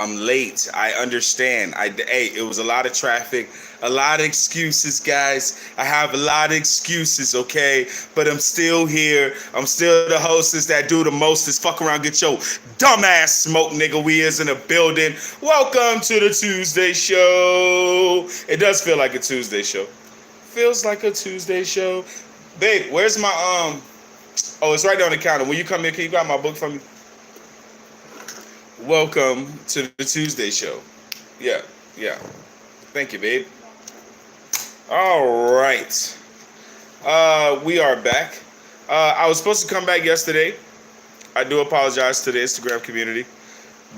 I'm late. I understand. Hey, it was a lot of traffic, a lot of excuses, guys. I have a lot of excuses, okay? But I'm still here. I'm still the hostess that do the mostest. Fuck around, get your dumbass smoke, nigga. We is in the building. Welcome to the Tuesday show. It does feel like a Tuesday show. Feels like a Tuesday show. Babe, where's my Oh, it's right there on the counter. When you come in, can you grab my book for me? Welcome to the Tuesday show. Yeah, yeah. Thank you, babe. All right. We are back. I was supposed to come back yesterday. I do apologize to the Instagram community,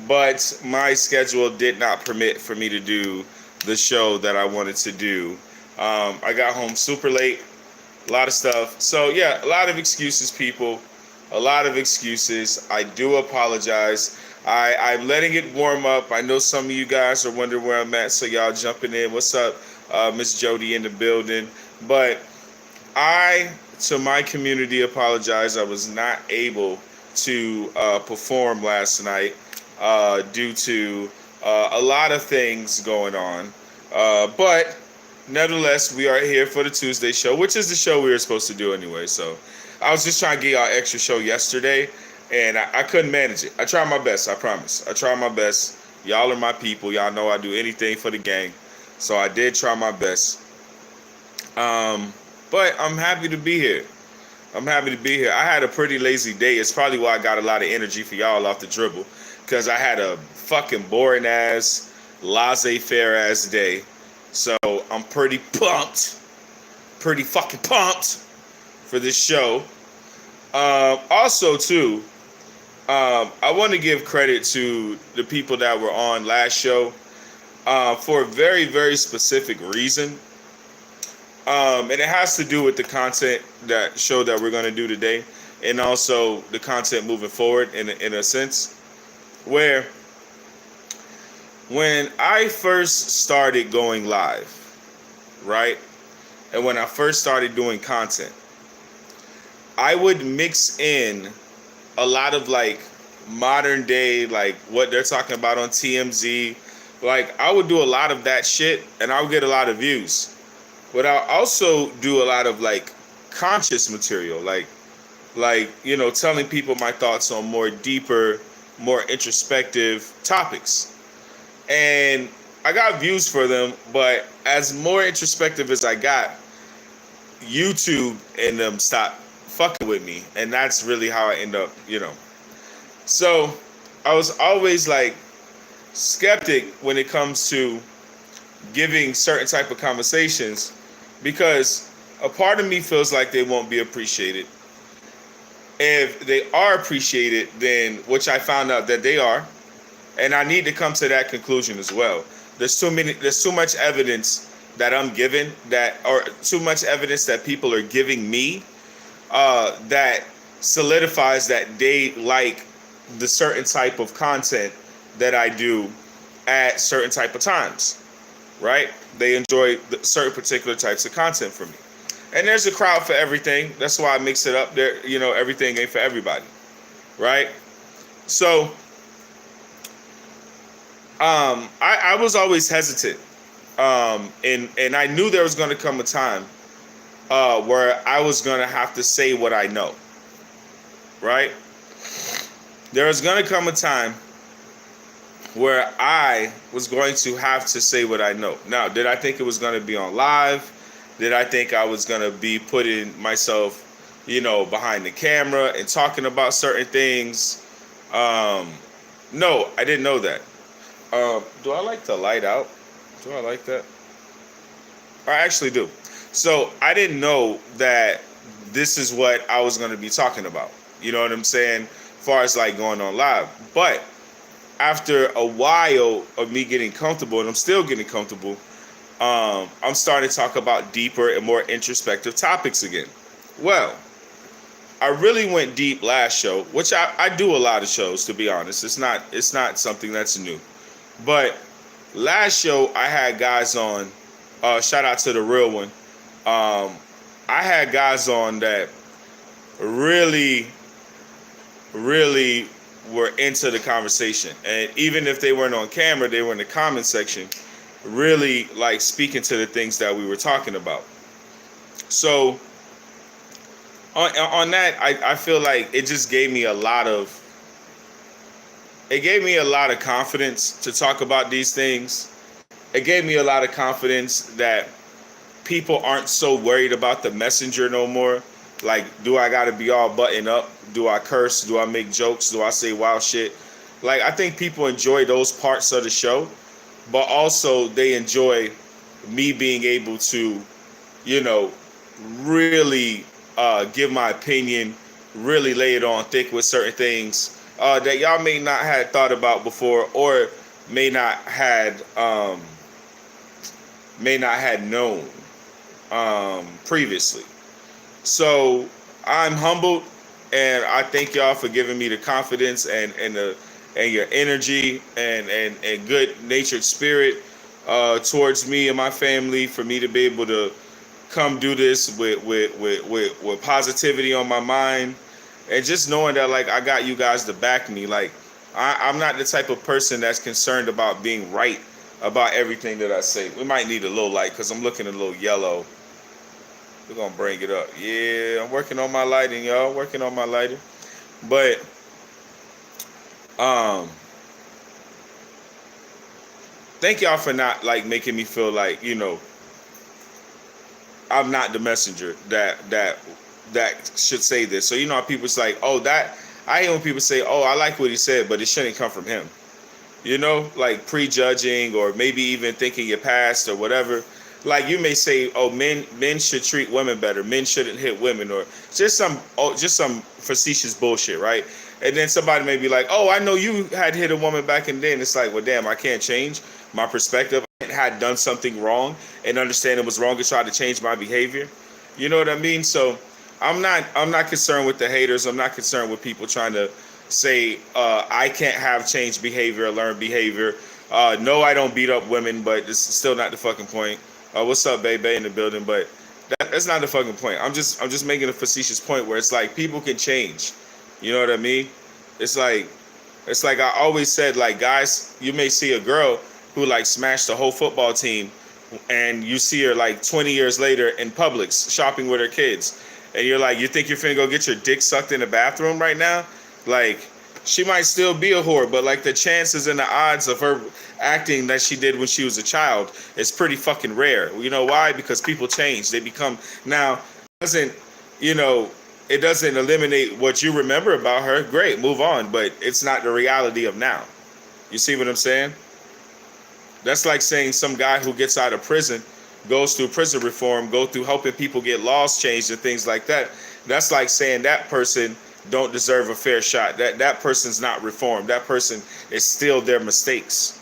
but my schedule did not permit for me to do the show that I wanted to do. I got home super late, a lot of stuff. So, yeah, a lot of excuses, people. A lot of excuses. I do apologize. I'm letting it warm up. I know some of you guys are wondering where I'm at, so y'all jumping in. What's up, Miss Jody in the building? But to my community, apologize. I was not able to perform last night due to a lot of things going on. But nevertheless, we are here for the Tuesday show, which is the show we were supposed to do anyway. So I was just trying to get y'all extra show yesterday, and I couldn't manage it. I tried my best, I promise. I tried my best. Y'all are my people. Y'all know I do anything for the gang. So I did try my best. But I'm happy to be here. I'm happy to be here. I had a pretty lazy day. It's probably why I got a lot of energy for y'all off the dribble. Because I had a fucking boring ass, laissez-faire ass day. So I'm pretty pumped. Pretty fucking pumped for this show. Also, too, I want to give credit to the people that were on last show for a very, very specific reason. And it has to do with the content that we're going to do today, and also the content moving forward in a sense, where when I first started going live, right, and when I first started doing content, I would mix in a lot of like modern day, like what they're talking about on TMZ. Like I would do a lot of that shit and I would get a lot of views. But I'll also do a lot of like conscious material, like telling people my thoughts on more deeper, more introspective topics. And I got views for them, but as more introspective as I got, YouTube and them stopped fucking with me, and that's really how I end up, So I was always like skeptic when it comes to giving certain type of conversations, because a part of me feels like they won't be appreciated. If they are appreciated, then, which I found out that they are, and I need to come to that conclusion as well. There's too much evidence that I'm given, or too much evidence that people are giving me, that solidifies that they like the certain type of content that I do at certain type of times, right? They enjoy certain particular types of content from me. And there's a crowd for everything. That's why I mix it up there. Everything ain't for everybody, right? So I was always hesitant. And I knew there was going to come a time where I was going to have to say what I know, right? There was going to come a time where I was going to have to say what I know. Now, did I think it was going to be on live? Did I think I was going to be putting myself, behind the camera and talking about certain things? No, I didn't know that. Do I like the light out? Do I like that? I actually do. So I didn't know that this is what I was going to be talking about. You know what I'm saying? As far as like going on live. But after a while of me getting comfortable, and I'm still getting comfortable, I'm starting to talk about deeper and more introspective topics again. Well, I really went deep last show, which I do a lot of shows, to be honest. It's not something that's new. But last show I had guys on, shout out to the real one. I had guys on that really were into the conversation. And even if they weren't on camera, they were in the comment section, really like speaking to the things that we were talking about. So on that, I feel like it just gave me a lot of confidence to talk about these things. It gave me a lot of confidence that people aren't so worried about the messenger no more. Like, do I gotta be all buttoned up? Do I curse? Do I make jokes? Do I say wild shit? Like, I think people enjoy those parts of the show, but also they enjoy me being able to, really give my opinion, really lay it on thick with certain things that y'all may not have thought about before, or may not had known previously. So I'm humbled, and I thank y'all for giving me the confidence and your energy and good natured spirit towards me and my family, for me to be able to come do this with positivity on my mind, and just knowing that like I got you guys to back me. Like I'm not the type of person that's concerned about being right about everything that I say. We might need a little light because I'm looking a little yellow. We're gonna bring it up. Yeah, I'm working on my lighting, y'all. Working on my lighting. But thank y'all for not like making me feel like, I'm not the messenger that should say this. So how people say, oh, that I hear when people say, oh, I like what he said, but it shouldn't come from him. Like prejudging, or maybe even thinking your past or whatever. Like you may say, oh, men should treat women better. Men shouldn't hit women, or just some facetious bullshit, right? And then somebody may be like, oh, I know you had hit a woman back in the day. And it's like, well, damn, I can't change my perspective. I had done something wrong and understand it was wrong and try to change my behavior. You know what I mean? So I'm not concerned with the haters. I'm not concerned with people trying to say I can't have changed behavior or learned behavior. No, I don't beat up women, but this is still not the fucking point. What's up, baby, in the building? But that's not the fucking point. I'm just making a facetious point where it's like people can change. You know what I mean? It's like I always said, like, guys, you may see a girl who like smashed the whole football team, and you see her like 20 years later in Publix shopping with her kids, and you're like, you think you're finna go get your dick sucked in the bathroom right now? Like, she might still be a whore, but like the chances and the odds of her acting that she did when she was a child is pretty fucking rare. You know why? Because people change. They become, now it doesn't eliminate what you remember about her. Great, move on, but it's not the reality of now. You see what I'm saying? That's like saying some guy who gets out of prison, goes through prison reform, go through helping people get laws changed and things like that. That's like saying that person don't deserve a fair shot. That person's not reformed. That person is still their mistakes.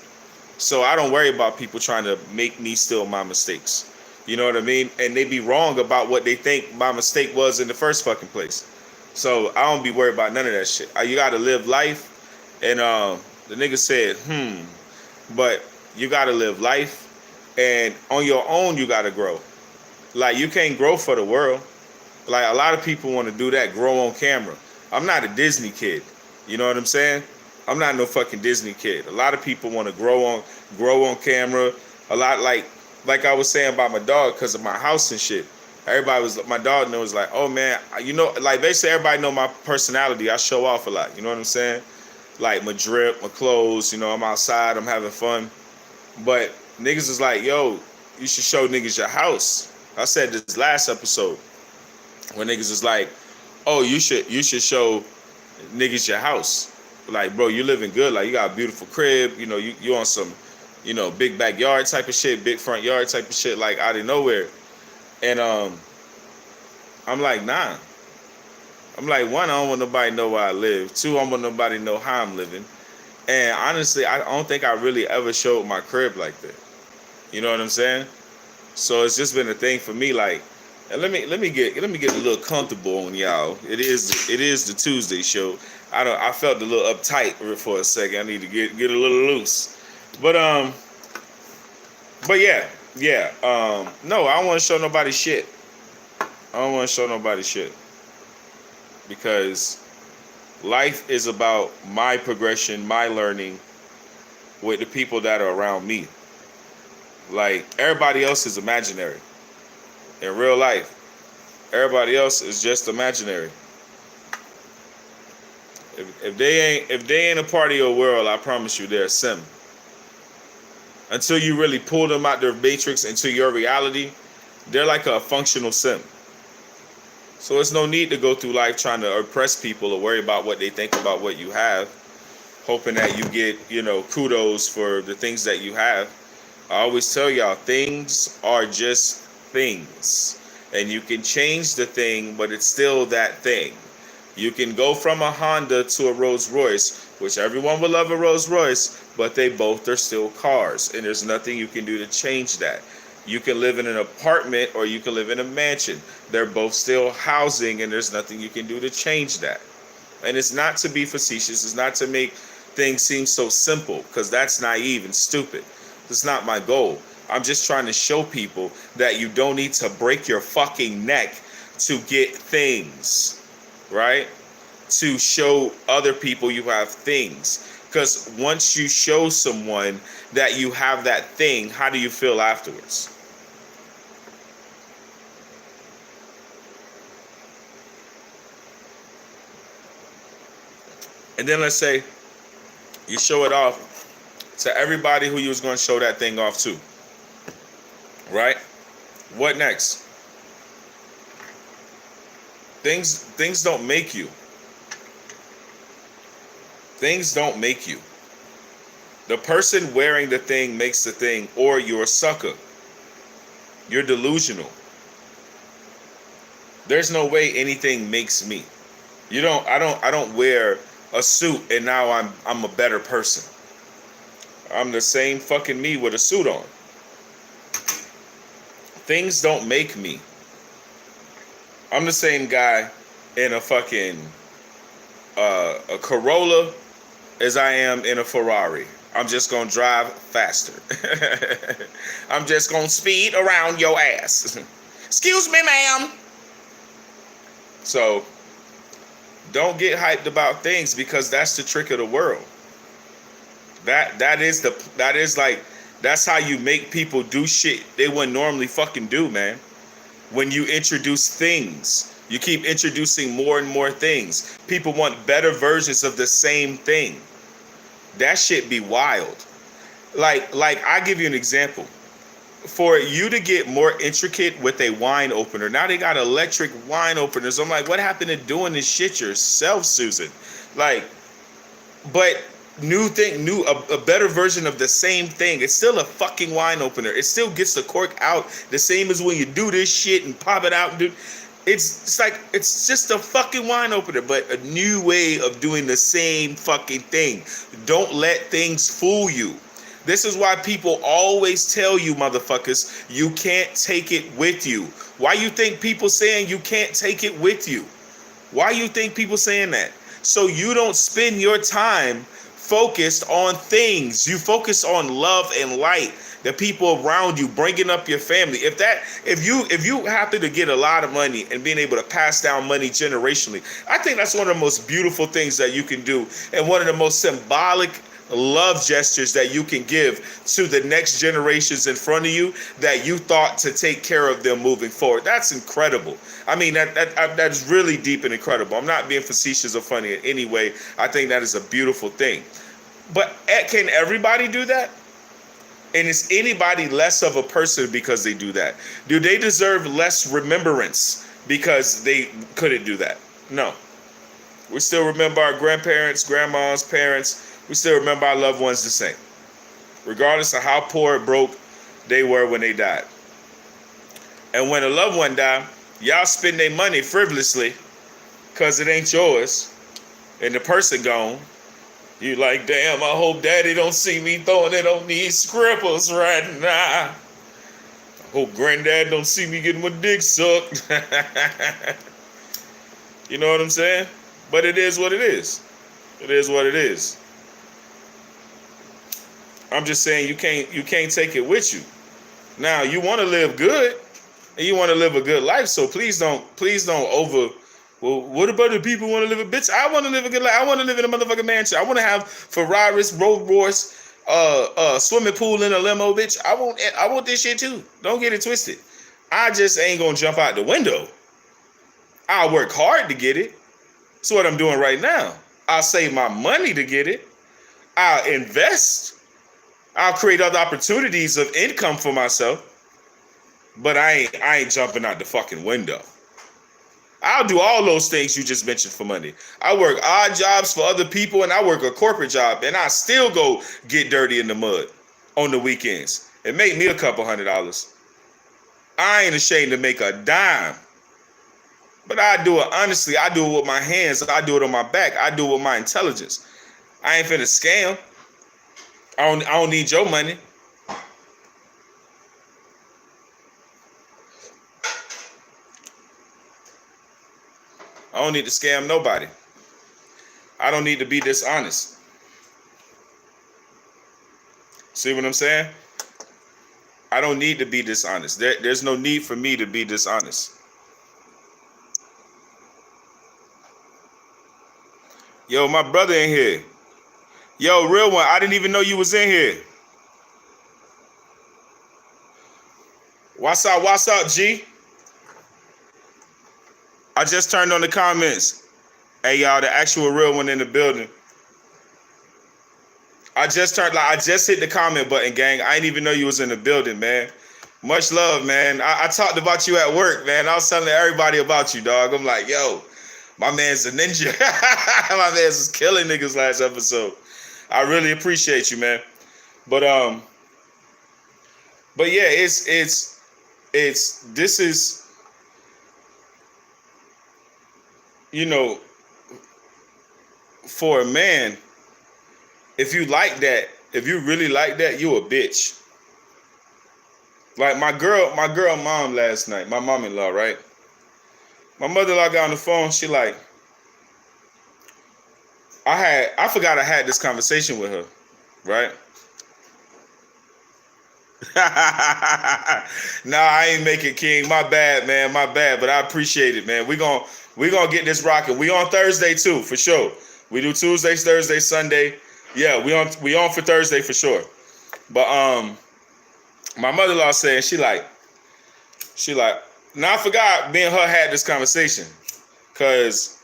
So I don't worry about people trying to make me still my mistakes. You know what I mean? And they be wrong about what they think my mistake was in the first fucking place. So I don't be worried about none of that shit. You gotta live life. And the nigga said, but you gotta live life, and on your own you gotta grow. Like, you can't grow for the world. Like, a lot of people want to do that, grow on camera. I'm not a Disney kid. You know what I'm saying? I'm not no fucking Disney kid. A lot of people want to grow on camera. A lot, like I was saying about my dog, because of my house and shit. My dog knows, like, oh man, like basically everybody know my personality. I show off a lot. You know what I'm saying? Like my drip, my clothes. I'm outside. I'm having fun. But niggas is like, yo, you should show niggas your house. I said this last episode, when niggas is like, oh, you should show niggas your house. Like, bro, you living good. Like, you got a beautiful crib. You on some, big backyard type of shit, big front yard type of shit, like out of nowhere. And I'm like, nah. I'm like, one, I don't want nobody to know where I live. Two, I don't want nobody to know how I'm living. And honestly, I don't think I really ever showed my crib like that. You know what I'm saying? So it's just been a thing for me. Like, and let me get a little comfortable on y'all. It is the Tuesday show. I felt a little uptight for a second. I need to get a little loose. But yeah. No, I don't want to show nobody shit. Because Life is about my progression, my learning with the people that are around me. Like, everybody else is imaginary. In real life, everybody else is just imaginary. If they ain't a part of your world, I promise you they're a sim. Until you really pull them out their matrix into your reality, they're like a functional sim. So there's no need to go through life trying to oppress people or worry about what they think about what you have, hoping that you get, kudos for the things that you have. I always tell y'all, things are just things. And you can change the thing, but it's still that thing. You can go from a Honda to a Rolls Royce, which everyone will love a Rolls Royce, but they both are still cars. And there's nothing you can do to change that. You can live in an apartment or you can live in a mansion. They're both still housing, and there's nothing you can do to change that. And it's not to be facetious. It's not to make things seem so simple, because that's naive and stupid. That's not my goal. I'm just trying to show people that you don't need to break your fucking neck to get things, right? To show other people you have things. Because once you show someone that you have that thing, how do you feel afterwards? And then let's say you show it off to everybody who you was going to show that thing off to. Right? What next? Things don't make you. Things don't make you. The person wearing the thing makes the thing, or you're a sucker. You're delusional. There's no way anything makes me. I don't wear a suit and now I'm a better person. I'm the same fucking me with a suit on. Things don't make me. I'm the same guy in a fucking a Corolla as I am in a Ferrari. I'm just gonna drive faster. I'm just gonna speed around your ass. Excuse me, ma'am. So don't get hyped about things, because that's the trick of the world. That's how you make people do shit they wouldn't normally fucking do, man. When you introduce things, you keep introducing more and more things. People want better versions of the same thing. That shit be wild. Like I give you an example. For you to get more intricate with a wine opener, now they got electric wine openers. I'm like, what happened to doing this shit yourself, Susan? Like, but a better version of the same thing. It's still a fucking wine opener. It still gets the cork out the same as when you do this shit and pop it out, dude. It's just a fucking wine opener, but a new way of doing the same fucking thing. Don't let things fool you. This is why people always tell you, motherfuckers, you can't take it with you. Why you think people saying you can't take it with you? Why you think people saying that? So you don't spend your time focused on things. You focus on love and light, the people around you, bringing up your family. If you happen to get a lot of money and being able to pass down money generationally, I think that's one of the most beautiful things that you can do, and one of the most symbolic love gestures that you can give to the next generations in front of you, that you thought to take care of them moving forward. That's incredible. I mean, that's really deep and incredible. I'm not being facetious or funny in any way. I think that is a beautiful thing. But can everybody do that? And is anybody less of a person because they do that? Do they deserve less remembrance because they couldn't do that? No. We still remember our grandparents, grandmas, parents. We still remember our loved ones the same, regardless of how poor or broke they were when they died. And when a loved one died, y'all spend their money frivolously because it ain't yours, and the person gone. You like, damn, I hope daddy don't see me throwing it on these scribbles right now. I hope granddad don't see me getting my dick sucked. You know what I'm saying? But it is what it is. It is what it is. I'm just saying you can't take it with you. Now you want to live good and you want to live a good life, so please don't Well, what about the people want to live a bitch? I want to live a good life. I want to live in a motherfucking mansion. I want to have Ferraris, Rolls Royce, swimming pool in a limo, bitch. I want this shit too. Don't get it twisted. I just ain't gonna jump out the window. I'll work hard to get it. That's what I'm doing right now. I'll save my money to get it. I'll invest. I'll create other opportunities of income for myself. But I ain't jumping out the fucking window. I'll do all those things you just mentioned for money. I work odd jobs for other people, and I work a corporate job, and I still go get dirty in the mud on the weekends. It make me a couple $100. I ain't ashamed to make a dime. But I do it honestly. I do it with my hands. I do it on my back. I do it with my intelligence. I ain't finna scam. I don't need your money. I don't need to scam nobody. I don't need to be dishonest. See what I'm saying? I don't need to be dishonest. There's no need for me to be dishonest. Yo, my brother in here. Yo, real one, I didn't even know you was in here. What's up, G? I just turned on the comments. Hey, y'all, the actual real one in the building. I just hit the comment button, gang. I didn't even know you was in the building, man. Much love, man. I talked about you at work, man. I was telling everybody about you, dog. I'm like, yo, my man's a ninja. My man's was killing niggas last episode. I really appreciate you, man. But yeah, this is, you know, for a man, if you like that, if you really like that, you a bitch. Like my girl mom last night, my mom-in-law, right? My mother-in-law got on the phone, she like, I forgot I had this conversation with her, right? Nah, I ain't making king. My bad, man. My bad. But I appreciate it, man. We gonna get this rocking. We on Thursday too, for sure. We do Tuesdays, Thursdays, Sunday. Yeah, we on for Thursday for sure. But my mother-in-law said she like, now I forgot me and her had this conversation. Cause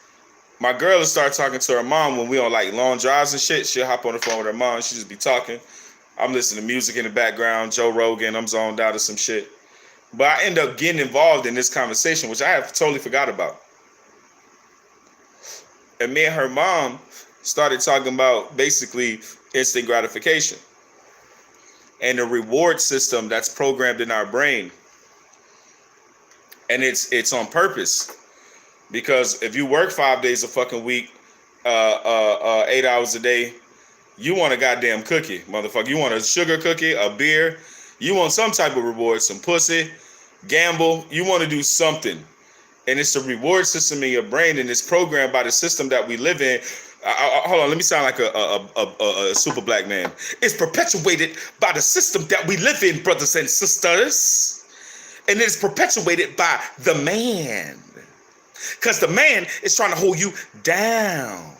my girl will start talking to her mom when we on like long drives and shit. She'll hop on the phone with her mom. She just be talking. I'm listening to music in the background, Joe Rogan. I'm zoned out of some shit. But I end up getting involved in this conversation, which I have totally forgot about. And me and her mom started talking about basically instant gratification and the reward system that's programmed in our brain. And it's on purpose. Because if you work 5 days a fucking week, 8 hours a day, you want a goddamn cookie, motherfucker. You want a sugar cookie, a beer. You want some type of reward, some pussy, gamble. You want to do something. And it's a reward system in your brain, and it's programmed by the system that we live in. Hold on, let me sound like a super black man. It's perpetuated by the system that we live in, brothers and sisters. And it's perpetuated by the man. Because the man is trying to hold you down.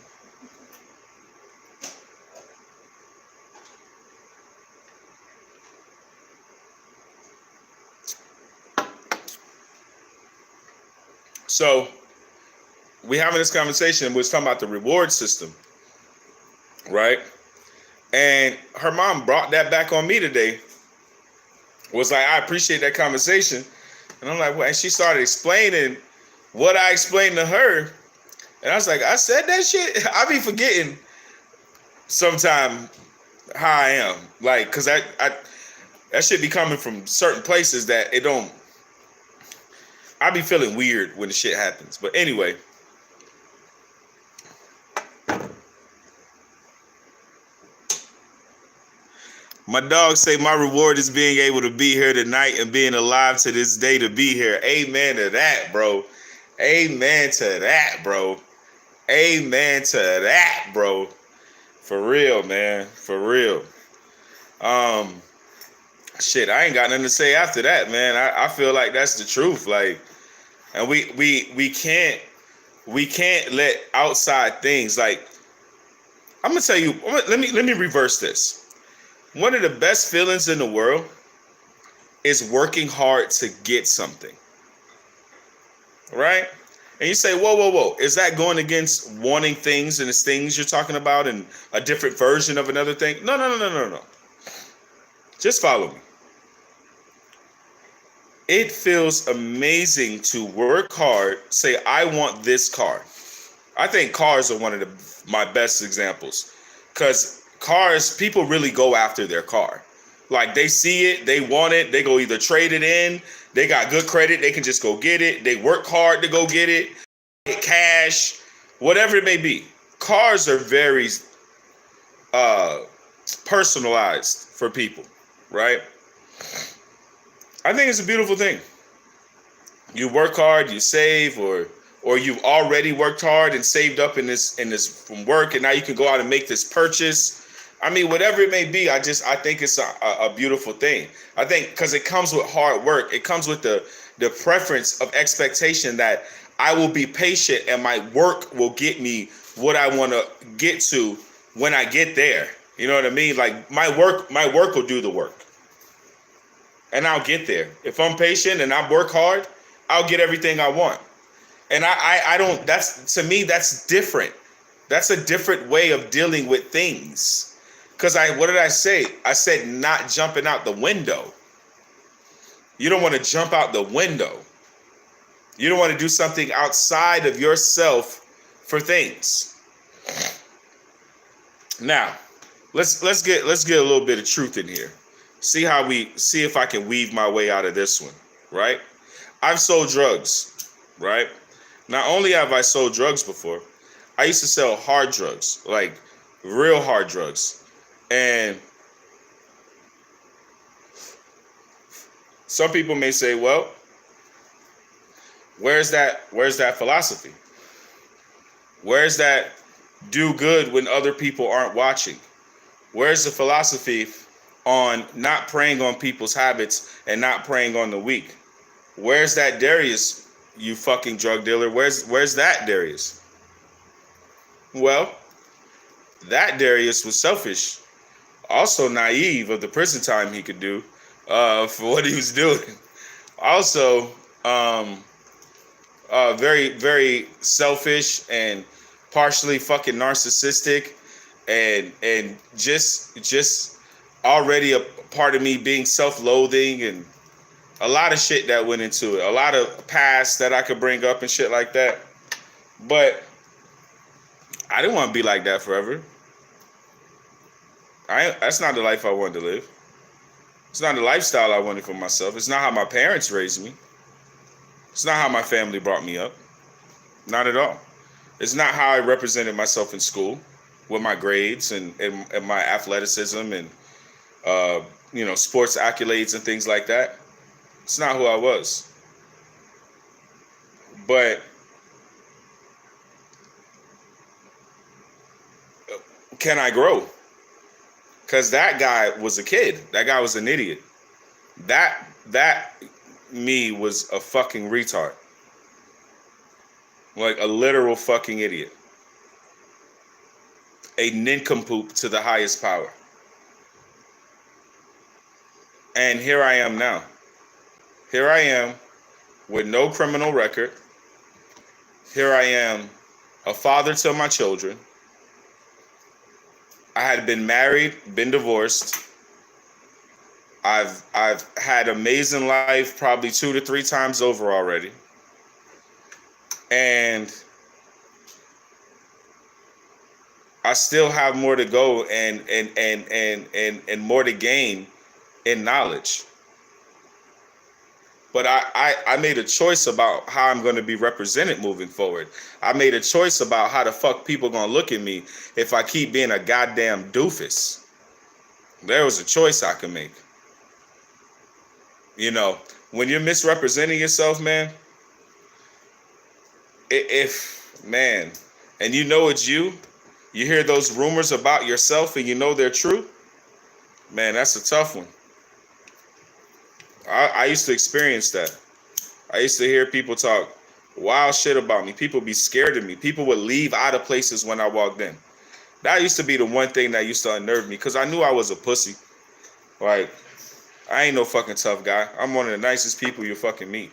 So we having this conversation. We're talking about the reward system, right? And her mom brought that back on me today. Was like, I appreciate that conversation. And I'm like, well, and she started explaining what I explained to her. And I was like, I said that shit? I be forgetting sometime how I am. Like, because that shit be coming from certain places that it don't. I be feeling weird when the shit happens. But anyway. My dog say my reward is being able to be here tonight and being alive to this day to be here. Amen to that, bro. Amen to that, bro. Amen to that, bro. For real, man. For real. Shit, I ain't got nothing to say after that, man. I feel like that's the truth. Like, and we can't we can't let outside things like, I'm gonna tell you, let me reverse this. One of the best feelings in the world is working hard to get something. Right? And you say, whoa. Is that going against wanting things and it's things you're talking about and a different version of another thing? No. Just follow me. It feels amazing to work hard, say, I want this car. I think cars are one of my best examples. Because cars, people really go after their car. Like, they see it, they want it, they go either trade it in, they got good credit, they can just go get it, they work hard to go get it, get cash, whatever it may be. Cars are very personalized for people, right? I think it's a beautiful thing. You work hard, you save, or you've already worked hard and saved up in this from work, and now you can go out and make this purchase. I mean, whatever it may be, I think it's a beautiful thing. I think because it comes with hard work. It comes with the preference of expectation that I will be patient and my work will get me what I want to get to when I get there. You know what I mean? Like, my work will do the work. And I'll get there. If I'm patient and I work hard, I'll get everything I want. And I don't, to me, that's different. That's a different way of dealing with things. Because what did I say? I said not jumping out the window. You don't want to jump out the window. You don't want to do something outside of yourself for things. Now, let's get a little bit of truth in here. See if I can weave my way out of this one, right? I've sold drugs, right? Not only have I sold drugs before, I used to sell hard drugs, like real hard drugs. And some people may say, well, where's that philosophy? Where's that do good when other people aren't watching? Where's the philosophy on not preying on people's habits and not preying on the weak? Where's that Darius, you fucking drug dealer? Where's that Darius? Well, that Darius was selfish, also naive of the prison time he could do for what he was doing. Also, very, very selfish and partially fucking narcissistic, and just already a part of me being self-loathing, and a lot of shit that went into it, a lot of past that I could bring up and shit like that. But I didn't want to be like that forever. That's not the life I wanted to live. It's not the lifestyle I wanted for myself. It's not how my parents raised me. It's not how my family brought me up. Not at all. It's not how I represented myself in school with my grades and my athleticism and sports accolades and things like that. It's not who I was. But can I grow? Because that guy was a kid. That guy was an idiot. That me was a fucking retard. Like a literal fucking idiot. A nincompoop to the highest power. And here I am now. Here I am with no criminal record. Here I am, a father to my children. I had been married, been divorced. I've had amazing life probably 2 to 3 times over already. And I still have more to go and more to gain in knowledge. But I made a choice about how I'm going to be represented moving forward. I made a choice about how the fuck people going to look at me if I keep being a goddamn doofus. There was a choice I could make. You know, when you're misrepresenting yourself, man, and you know it's you hear those rumors about yourself and you know they're true, man, that's a tough one. I used to experience that. I used to hear people talk wild shit about me. People be scared of me. People would leave out of places when I walked in. That used to be the one thing that used to unnerve me because I knew I was a pussy. Like, I ain't no fucking tough guy. I'm one of the nicest people you fucking meet.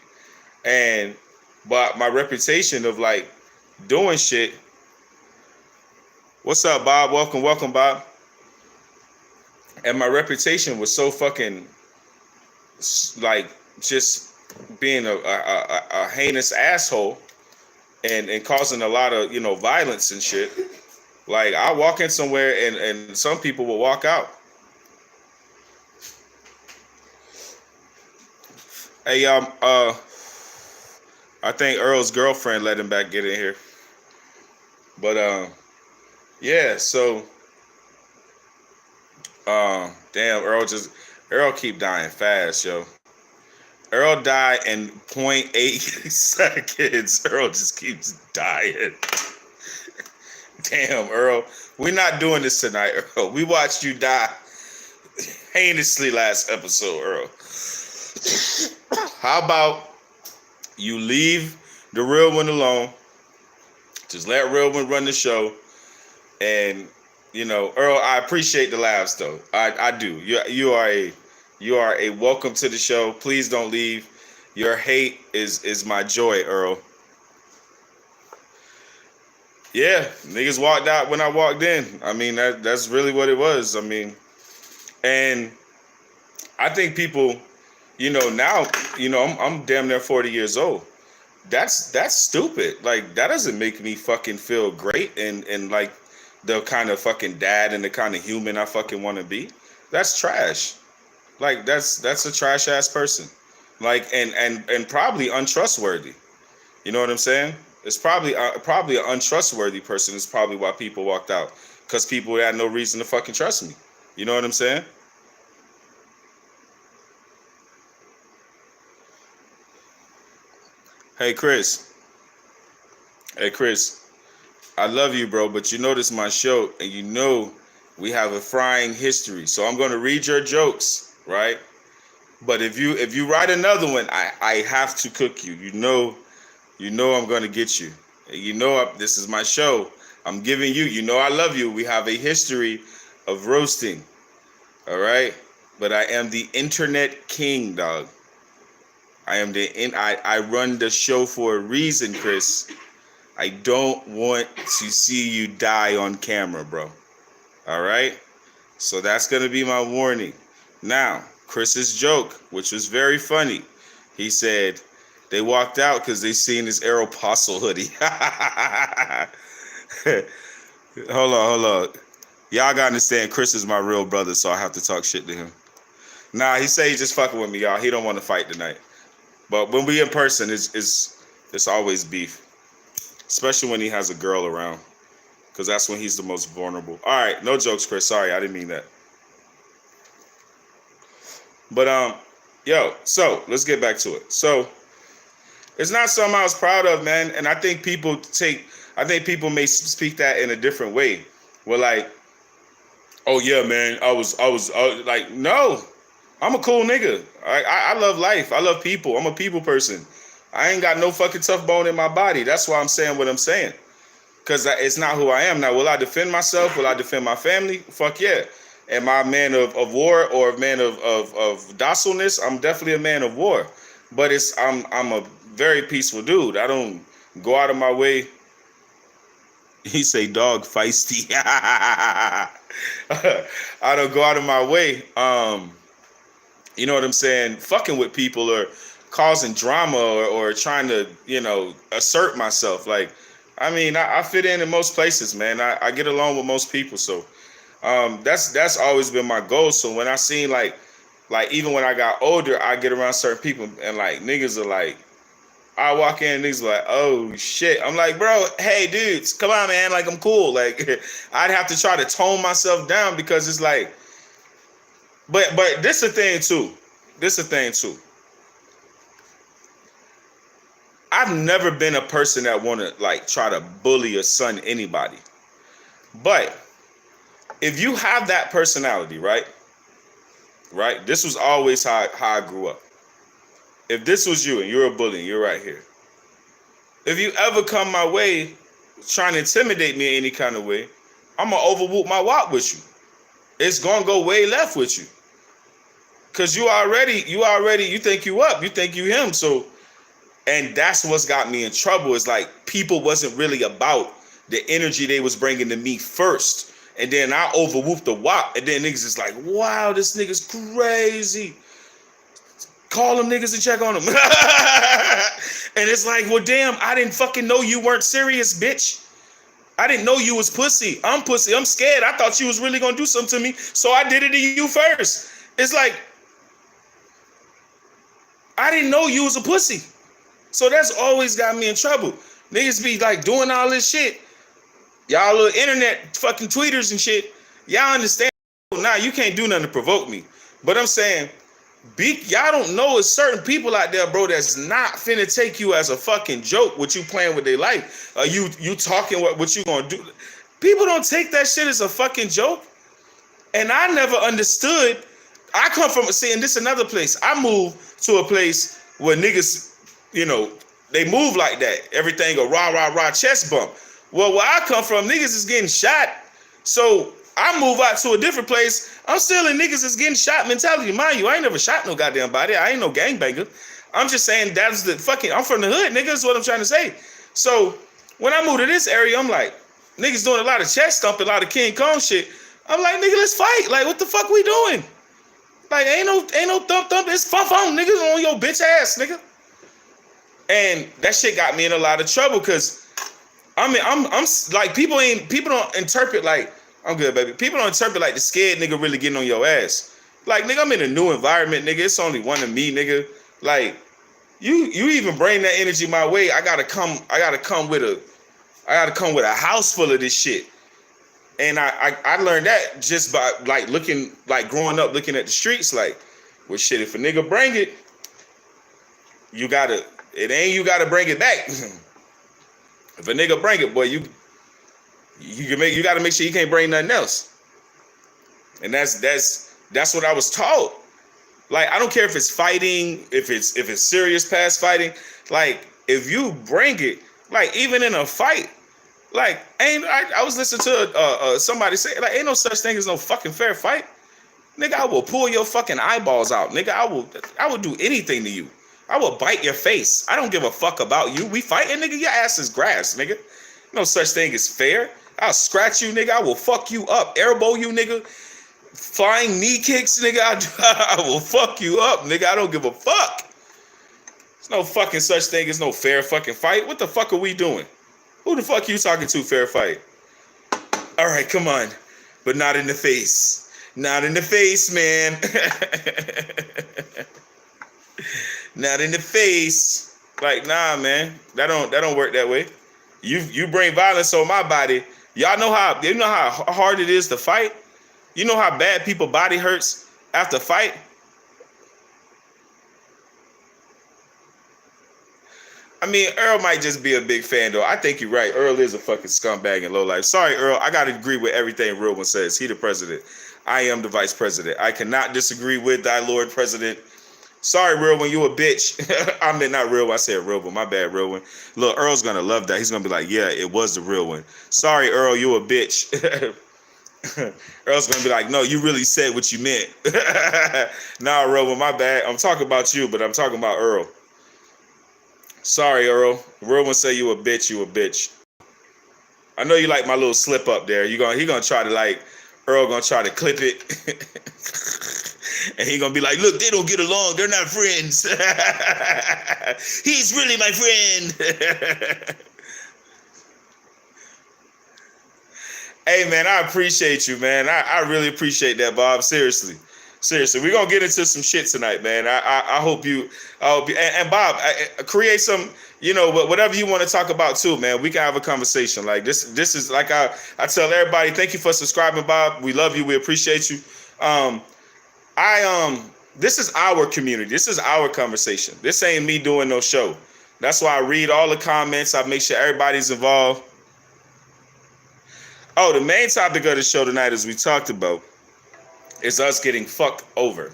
But my reputation of like doing shit. What's up, Bob? Welcome, Bob. And my reputation was so fucking like just being a heinous asshole and causing a lot of, violence and shit. Like, I walk in somewhere and some people will walk out. Hey, I think Earl's girlfriend let him back get in here. But yeah, so damn, Earl keep dying fast, yo. Earl died in 0.8 seconds. Earl just keeps dying. Damn, Earl. We're not doing this tonight, Earl. We watched you die heinously last episode, Earl. How about you leave the real one alone? Just let real one run the show. And, Earl, I appreciate the laughs, though. I do. You are a welcome to the show. Please don't leave. Your hate is my joy, Earl. Yeah, niggas walked out when I walked in. I mean, that's really what it was. I mean, and I think people, now, I'm damn near 40 years old. That's stupid. Like, that doesn't make me fucking feel great and like the kind of fucking dad and the kind of human I fucking want to be. That's trash. Like, that's a trash ass person. Like, and probably untrustworthy. You know what I'm saying? It's probably an untrustworthy person. It's probably why people walked out, because people had no reason to fucking trust me. You know what I'm saying? Hey, Chris. Hey, Chris. I love you, bro, but this is my show, and we have a frying history. So I'm going to read your jokes, right? But if you write another one, I have to cook you. I'm going to get you. This is my show. I'm giving you. I love you. We have a history of roasting, all right? But I am the internet king, dog. I run the show for a reason, Chris. I don't want to see you die on camera, bro. All right? So that's going to be my warning. Now, Chris's joke, which was very funny. He said they walked out because they seen his Aeropostale hoodie. Hold on. Y'all got to understand, Chris is my real brother, so I have to talk shit to him. Nah, he said he's just fucking with me, y'all. He don't want to fight tonight. But when we in person, it's always beef. Especially when he has a girl around, because that's when he's the most vulnerable. All right, no jokes, Chris. Sorry, I didn't mean that. But so let's get back to it. So it's not something I was proud of, man. And I think people may speak that in a different way. Well, like, oh yeah, man, I was like, no, I'm a cool nigga. I love life. I love people. I'm a people person. I ain't got no fucking tough bone in my body. That's why I'm saying what I'm saying. Because it's not who I am. Now, will I defend myself? Will I defend my family? Fuck yeah. Am I a man of war or a man of docileness? I'm definitely a man of war. But I'm a very peaceful dude. I don't go out of my way. He say dog feisty. I don't go out of my way. You know what I'm saying? Fucking with people or causing drama or trying to, assert myself. Like, I mean, I fit in most places, man. I get along with most people. So that's always been my goal. So when I seen like even when I got older, I get around certain people and like niggas are like, I walk in and niggas are like, oh shit. I'm like, bro, hey dudes, come on, man. Like, I'm cool. Like, I'd have to try to tone myself down because it's like, but this is the thing too. I've never been a person that want to like try to bully or son anybody. But if you have that personality, right? This was always how I grew up. If this was you and you're a bully and you're right here, If you ever come my way trying to intimidate me in any kind of way, I'm gonna overwhoop my wop with you. It's gonna go way left with you. Cause you think you up, you think you him. So, and that's what's got me in trouble. Is like people wasn't really about the energy they was bringing to me first. And then I overwhooped the wop. And then niggas is like, wow, this nigga's crazy. Call them niggas and check on them. And it's like, well, damn, I didn't fucking know you weren't serious, bitch. I didn't know you was pussy. I'm pussy. I'm scared. I thought you was really gonna do something to me. So I did it to you first. It's like, I didn't know you was a pussy. So that's always got me in trouble. Niggas be like doing all this shit. Y'all little internet fucking tweeters and shit. Y'all understand? Nah, you can't do nothing to provoke me. But I'm saying, y'all don't know it's certain people out there, bro, that's not finna take you as a fucking joke what you playing with their life. You talking what you gonna do. People don't take that shit as a fucking joke. And I never understood. I come from, seeing this another place. I moved to a place where niggas, you know, they move like that. Everything a rah, rah, rah chest bump. Well, where I come from, niggas is getting shot. So I move out to a different place. I'm still in niggas is getting shot mentality. Mind you, I ain't never shot no goddamn body. I ain't no gangbanger. I'm just saying that's the fucking, I'm from the hood, nigga. That's what I'm trying to say. So when I moved to this area, I'm like, niggas doing a lot of chest thumping, a lot of King Kong shit. I'm like, nigga, let's fight. Like, what the fuck we doing? Like, ain't no thump. It's fun, niggas on your bitch ass, nigga. And that shit got me in a lot of trouble because I'm like, people don't interpret like, I'm good, baby. People don't interpret like the scared nigga really getting on your ass. Like, nigga, I'm in a new environment, nigga. It's only one of me, nigga. Like, you even bring that energy my way. I gotta come with a house full of this shit. And I learned that just by like growing up looking at the streets, like, well, shit, if a nigga bring it, you gotta bring it back. If a nigga bring it, boy, you gotta make sure you can't bring nothing else. And that's what I was taught. Like, I don't care if it's fighting, if it's serious past fighting. Like, if you bring it, like, even in a fight, like, I was listening to somebody say, like, ain't no such thing as no fucking fair fight. Nigga, I will pull your fucking eyeballs out. Nigga, I will do anything to you. I will bite your face. I don't give a fuck about you. We fighting, nigga. Your ass is grass, nigga. No such thing as fair. I'll scratch you, nigga. I will fuck you up. Elbow you, nigga. Flying knee kicks, nigga. I will fuck you up, nigga. I don't give a fuck. There's no fucking such thing as no fair fucking fight. What the fuck are we doing? Who the fuck you talking to, fair fight? All right, come on. But not in the face. Not in the face, man. Not in the face. Like, nah, man. That don't work that way. You bring violence on my body. Y'all know how hard it is to fight? You know how bad people body hurts after fight? I mean, Earl might just be a big fan, though. I think you're right. Earl is a fucking scumbag and lowlife. Sorry, Earl. I got to agree with everything Real One says. He the president. I am the vice president. I cannot disagree with thy Lord President. Sorry, Real One, you a bitch. I mean, not Real One. I said Real One. My bad, Real One. Look, Earl's going to love that. He's going to be like, yeah, it was the real one. Sorry, Earl, you a bitch. Earl's going to be like, no, you really said what you meant. Nah, Real One, my bad. I'm talking about you, but I'm talking about Earl. Sorry, Earl. Real One say you a bitch, you a bitch. I know you like my little slip up there. He gonna try to like, Earl gonna try to clip it. And he gonna be like, look, they don't get along. They're not friends. He's really my friend. Hey, man, I appreciate you, man. I really appreciate that, Bob. Seriously, we're gonna get into some shit tonight, man. I hope you, and Bob, create some, whatever you want to talk about too, man. We can have a conversation. Like this is like I tell everybody, thank you for subscribing, Bob. We love you. We appreciate you. This is our community. This is our conversation. This ain't me doing no show. That's why I read all the comments. I make sure everybody's involved. Oh, the main topic of the show tonight, as we talked about, is us getting fucked over.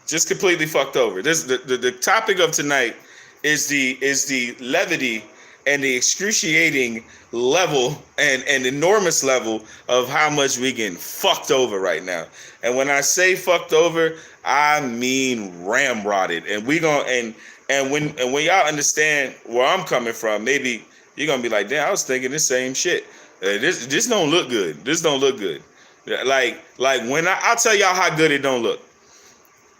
Just completely fucked over. The topic of tonight is the levity and the excruciating level and enormous level of how much we getting fucked over right now. And when I say fucked over, I mean ramrodded. And we gonna and when y'all understand where I'm coming from, maybe you're gonna be like, damn, I was thinking the same shit. This don't look good. This don't look good. Like when I'll tell y'all how good it don't look.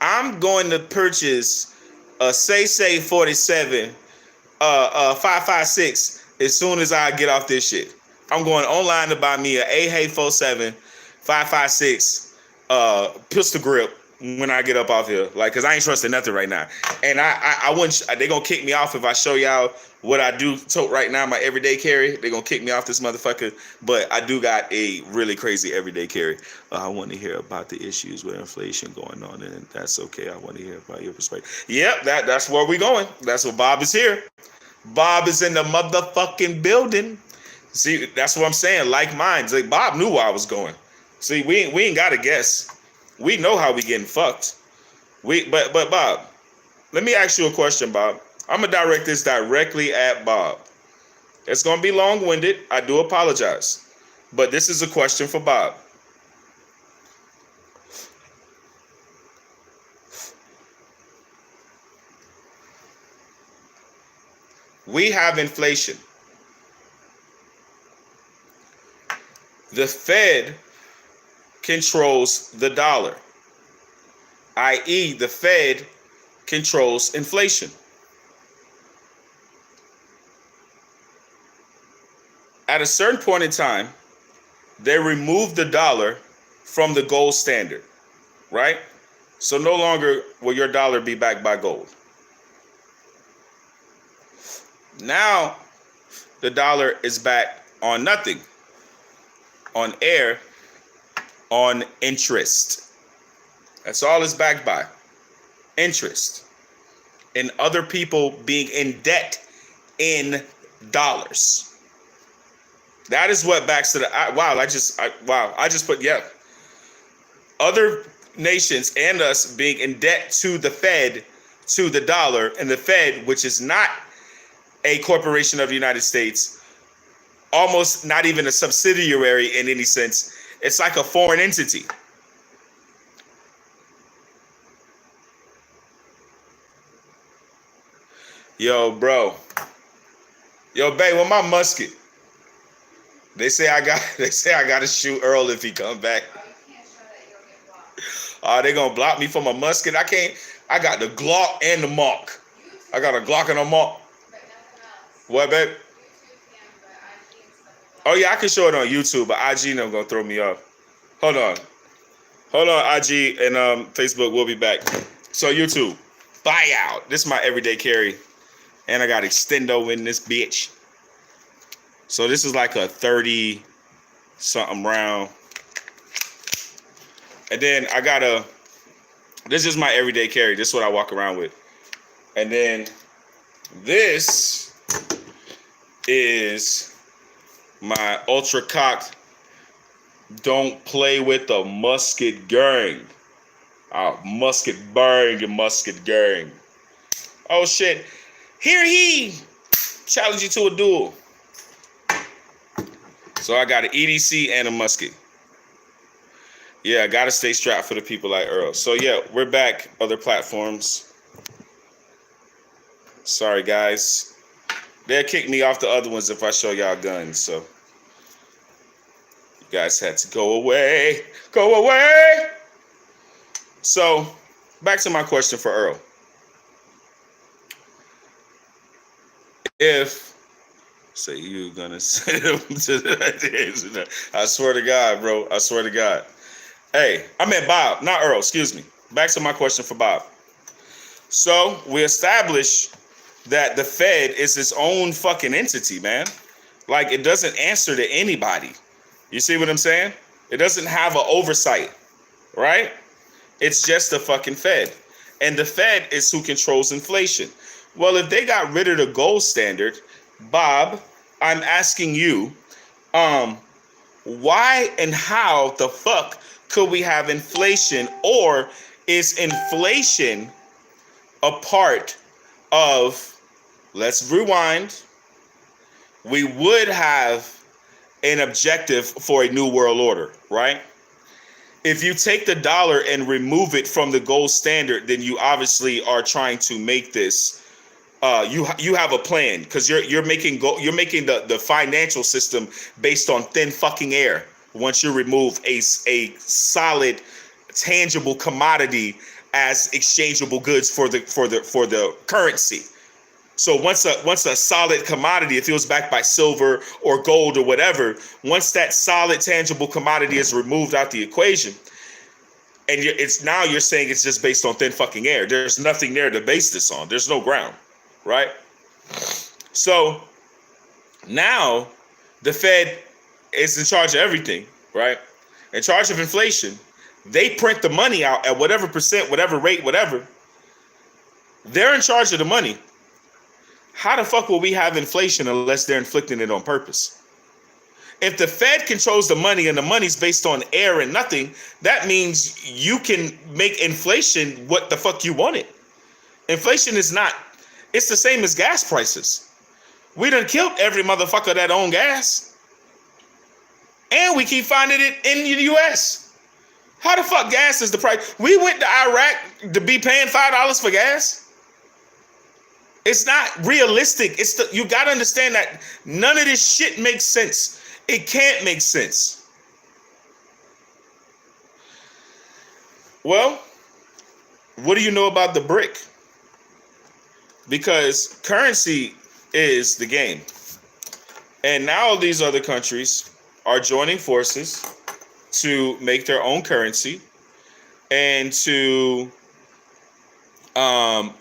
I'm going to purchase a Say 47 556 as soon as I get off this shit. I'm going online to buy me a Hey 47 556 pistol grip when I get up off here. Like, cause I ain't trusting nothing right now. And I wouldn't, they gonna kick me off if I show y'all what I do tote right now, my everyday carry. They gonna kick me off this motherfucker. But I do got a really crazy everyday carry. I want to hear about the issues with inflation going on, and that's okay. I want to hear about your perspective. Yep, that's where we going. That's what Bob is here. Bob is in the motherfucking building. See, that's what I'm saying. Like minds. Like Bob knew where I was going. See, we ain't gotta guess. We know how we getting fucked. But Bob, let me ask you a question, Bob. I'm gonna direct this directly at Bob. It's gonna be long-winded. I do apologize. But this is a question for Bob. We have inflation. The Fed controls the dollar, i.e., the Fed controls inflation. At a certain point in time, they removed the dollar from the gold standard, right? So no longer will your dollar be backed by gold. Now, the dollar is back on nothing, on air, on interest. That's all it's backed by. Interest. And other people being in debt in dollars. That is what backs to the I just put other nations and us being in debt to the Fed, to the dollar, and the Fed, which is not a corporation of the United States, almost not even a subsidiary in any sense. It's like a foreign entity. Yo, bro. Yo, babe, with my musket. They say I gotta shoot Earl if he come back. They gonna block me from a musket. I got the Glock and the Mark. I got a Glock and a Mark. What, babe? Oh yeah, I can show it on YouTube, but IG them gonna throw me off. Hold on, IG and Facebook. We'll be back. So YouTube, buy out. This is my everyday carry, and I got extendo in this bitch. So this is like a 30 something round, and then I got this is my everyday carry. This is what I walk around with, and then this is my ultra cocked, don't play with the musket gang. Musket bang and musket gang. Oh shit. Here he challenge you to a duel. So I got an EDC and a musket. Yeah, I gotta stay strapped for the people like Earl. So yeah, we're back. Other platforms. Sorry guys. They'll kick me off the other ones if I show y'all guns. So you guys had to go away. Go away. So back to my question for Earl. If say you gonna send him to the I swear to God, bro. I swear to God. Hey, I meant Bob, not Earl. Excuse me. Back to my question for Bob. So we established that the Fed is its own fucking entity, man. Like, it doesn't answer to anybody. You see what I'm saying? It doesn't have an oversight, right? It's just the fucking Fed. And the Fed is who controls inflation. Well, if they got rid of the gold standard, Bob, I'm asking you, why and how the fuck could we have inflation? Or is inflation a part of, let's rewind, we would have an objective for a new world order, right? If you take the dollar and remove it from the gold standard, then you obviously are trying to make this. You have a plan because you're making the financial system based on thin fucking air. Once you remove a solid, tangible commodity as exchangeable goods for the currency. So once a solid commodity, if it was backed by silver or gold or whatever, once that solid tangible commodity is removed out the equation, and you're saying it's just based on thin fucking air. There's nothing there to base this on. There's no ground, right? So now the Fed is in charge of everything, right? In charge of inflation. They print the money out at whatever percent, whatever rate, whatever. They're in charge of the money. How the fuck will we have inflation unless they're inflicting it on purpose? If the Fed controls the money and the money's based on air and nothing, that means you can make inflation what the fuck you want it. Inflation is not, it's the same as gas prices. We done killed every motherfucker that own gas. And we keep finding it in the US. How the fuck gas is the price? We went to Iraq to be paying $5 for gas. It's not realistic. You got to understand that none of this shit makes sense. It can't make sense. Well, what do you know about the brick? Because currency is the game. And now these other countries are joining forces to make their own currency and to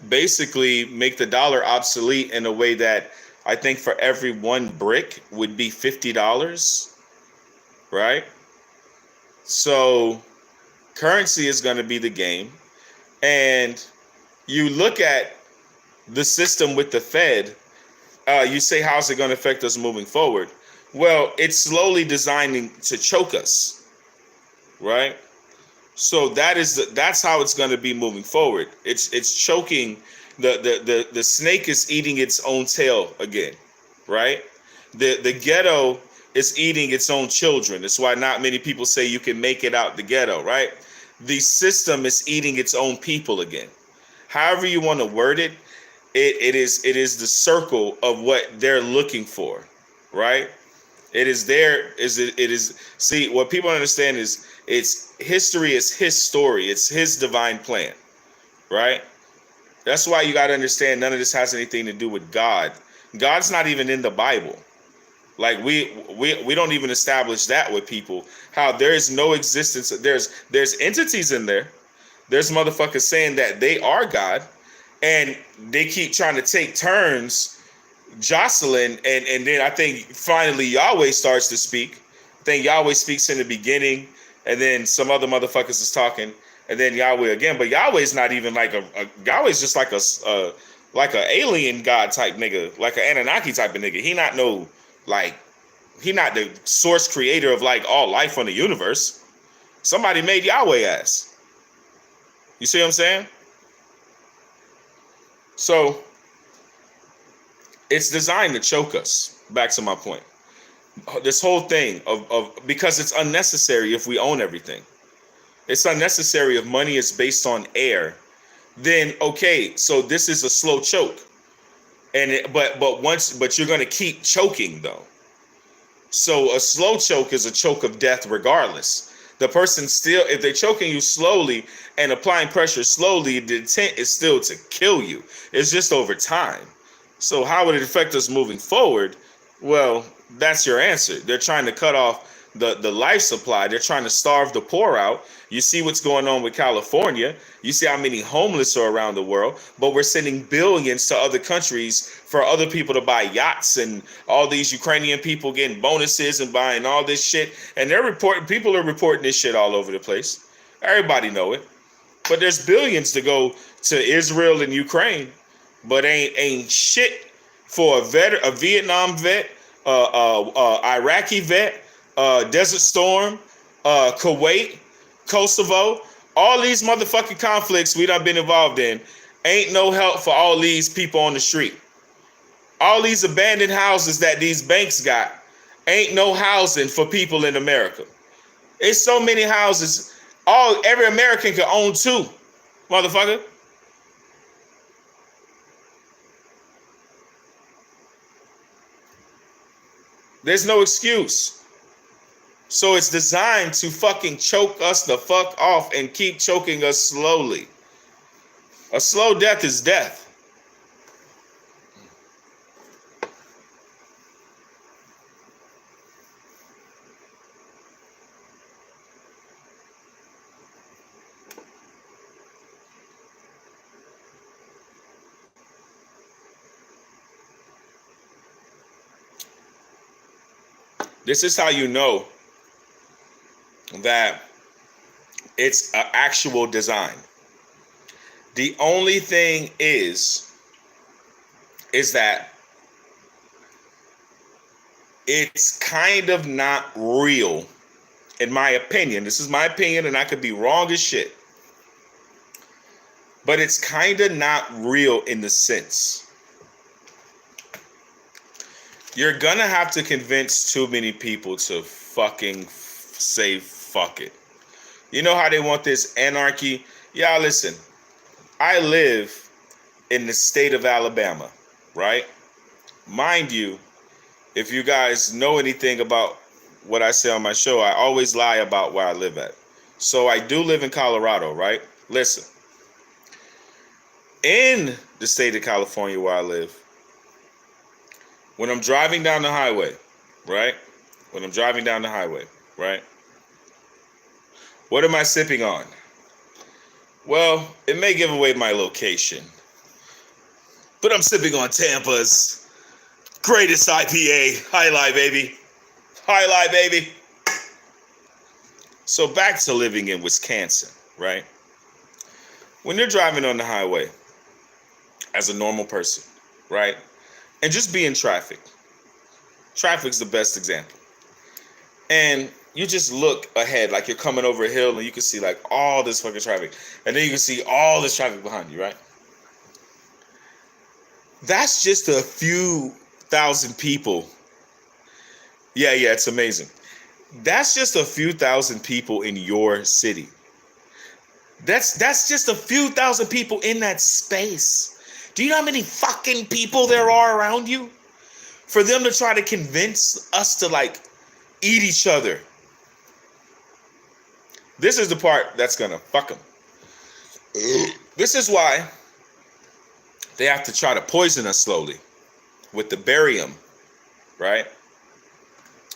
basically make the dollar obsolete in a way that I think for every one brick would be $50, right? So currency is going to be the game. And you look at the system with the Fed, you say, how's it going to affect us moving forward? Well, it's slowly designing to choke us, right? So that's how it's going to be moving forward. It's choking. The snake is eating its own tail again, right? The ghetto is eating its own children. That's why not many people say you can make it out the ghetto, right? The system is eating its own people again. However you want to word it, it is the circle of what they're looking for, right? It is there. See, what people understand is it's history is his story. It's his divine plan, right? That's why you got to understand none of this has anything to do with God. God's not even in the Bible. Like we don't even establish that with people. How there is no existence. There's entities in there. There's motherfuckers saying that they are God, and they keep trying to take turns jostling, and then I think finally Yahweh starts to speak. I think Yahweh speaks in the beginning, and then some other motherfuckers is talking, and then Yahweh again. But Yahweh's not even like Yahweh's just like a alien god type nigga, like an Anunnaki type of nigga. He not the source creator of like all life on the universe. Somebody made Yahweh ass. You see what I'm saying? So it's designed to choke us. Back to my point. This whole thing of because it's unnecessary if we own everything. It's unnecessary if money is based on air. Then okay, so this is a slow choke. But you're gonna keep choking though. So a slow choke is a choke of death regardless. The person still, if they're choking you slowly and applying pressure slowly, the intent is still to kill you. It's just over time. So how would it affect us moving forward? Well, that's your answer. They're trying to cut off the life supply. They're trying to starve the poor out. You see what's going on with California. You see how many homeless are around the world. But we're sending billions to other countries for other people to buy yachts, and all these Ukrainian people getting bonuses and buying all this shit. And people are reporting this shit all over the place. Everybody know it. But there's billions to go to Israel and Ukraine. But ain't shit for a Vietnam vet, Iraqi vet, Desert Storm, Kuwait, Kosovo, all these motherfucking conflicts we done been involved in. Ain't no help for all these people on the street. All these abandoned houses that these banks got ain't no housing for people in America. It's so many houses. Every American can own two, motherfucker. There's no excuse. So it's designed to fucking choke us the fuck off and keep choking us slowly. A slow death is death. This is how you know that it's an actual design. The only thing is that it's kind of not real, in my opinion. This is my opinion, and I could be wrong as shit. But it's kind of not real in the sense. You're gonna have to convince too many people to fucking say fuck it. You know how they want this anarchy? Y'all listen, I live in the state of Alabama, right? Mind you, if you guys know anything about what I say on my show, I always lie about where I live at. So I do live in Colorado, right? Listen, in the state of California where I live, when I'm driving down the highway, right? What am I sipping on? Well, it may give away my location, but I'm sipping on Tampa's greatest IPA. Highlight, baby. Highlight, baby. So back to living in Wisconsin, right? When you're driving on the highway as a normal person, right? And just be in traffic. Traffic's the best example. And you just look ahead like you're coming over a hill and you can see like all this fucking traffic. And then you can see all this traffic behind you, right? That's just a few thousand people. Yeah, it's amazing. That's just a few thousand people in your city. That's just a few thousand people in that space. Do you know how many fucking people there are around you? For them to try to convince us to like eat each other. This is the part that's gonna fuck them. This is why they have to try to poison us slowly with the barium, right?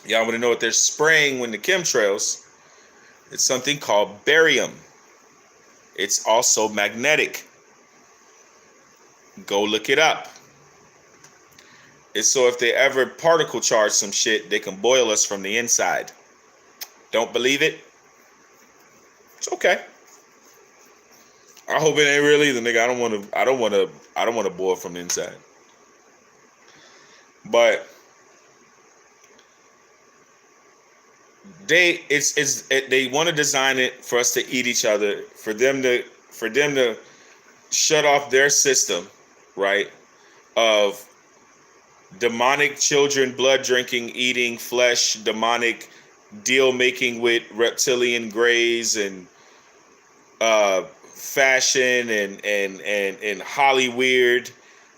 Y'all want to know what they're spraying when the chemtrails? It's something called barium. It's also magnetic. Go look it up. It's so if they ever particle charge some shit, they can boil us from the inside. Don't believe it? It's okay. I hope it ain't real either, nigga. I don't want to boil from the inside. But they want to design it for us to eat each other, for them to shut off their system, right? Of demonic children, blood drinking, eating flesh, demonic deal making with reptilian greys and fashion and Hollywood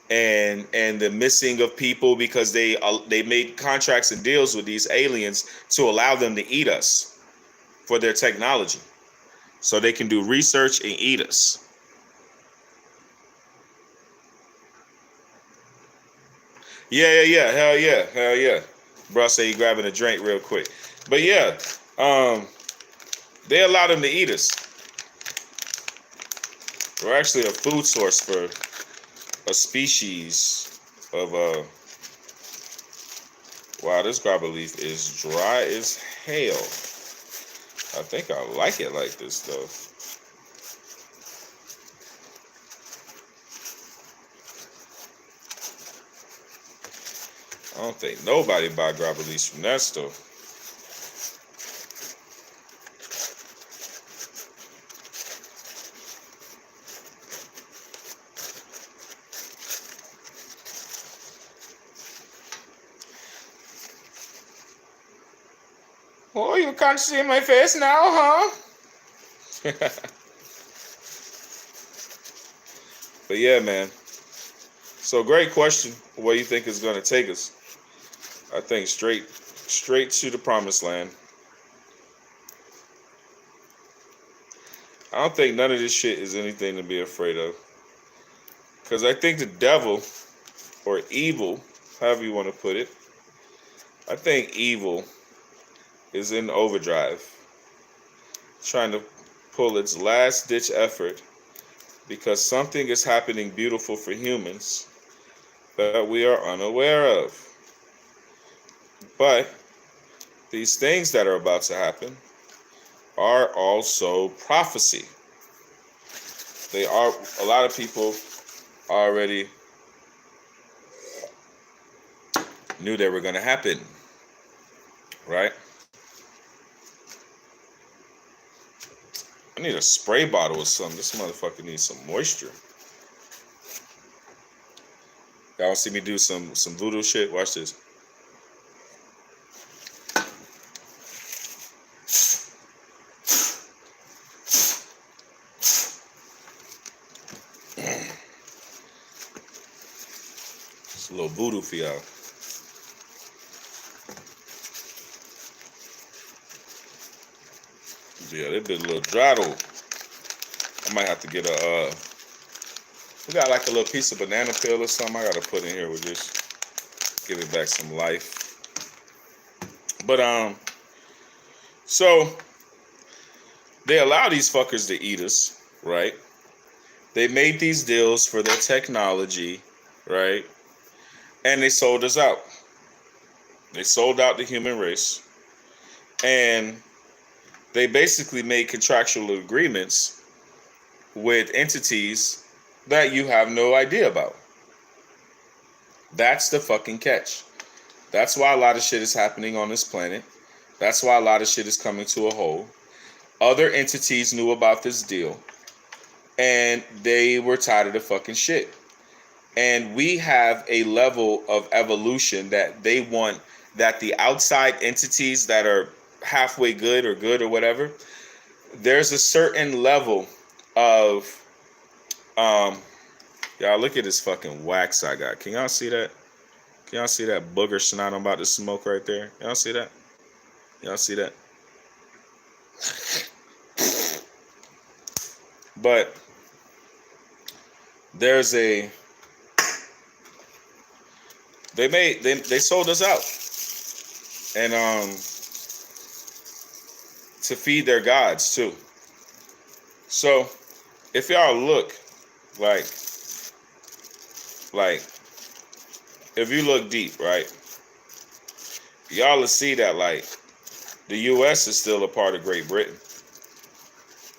and the missing of people because they made contracts and deals with these aliens to allow them to eat us for their technology, so they can do research and eat us. Yeah, hell yeah. Bro say he grabbing a drink real quick. But yeah, they allow them to eat us. We're actually a food source for a species of wow, this grabber leaf is dry as hell. I think I like it like this though. I don't think nobody buy grabber leaves from that store. Oh, you can't see my face now, huh? But yeah, man. So great question. Where you think it's gonna take us? I think straight to the promised land. I don't think none of this shit is anything to be afraid of. Because I think the devil, or evil, however you want to put it, I think evil is in overdrive, trying to pull its last ditch effort because something is happening beautiful for humans that we are unaware of. But these things that are about to happen are also prophecy. They are, a lot of people already knew they were going to happen, right? I need a spray bottle or something. This motherfucker needs some moisture. Y'all see me do some voodoo shit? Watch this. It's a little voodoo for y'all. Yeah, they been a little dry though. I might have to get a we got like a little piece of banana peel or something I gotta put in here with this. Give it back some life. But so they allow these fuckers to eat us, right? They made these deals for their technology, right? And they sold us out. They sold out the human race. And they basically made contractual agreements with entities that you have no idea about. That's the fucking catch. That's why a lot of shit is happening on this planet. That's why a lot of shit is coming to a halt. Other entities knew about this deal, and they were tired of the fucking shit. And we have a level of evolution that they want, that the outside entities that are halfway good or whatever, there's a certain level of y'all look at this fucking wax I got. Can y'all see that? Can y'all see that booger snot I'm about to smoke right there? Y'all see that? Y'all see that? But there's a they sold us out. And to feed their gods too. So if y'all look, like if you look deep, right, y'all will see that like the US is still a part of Great Britain,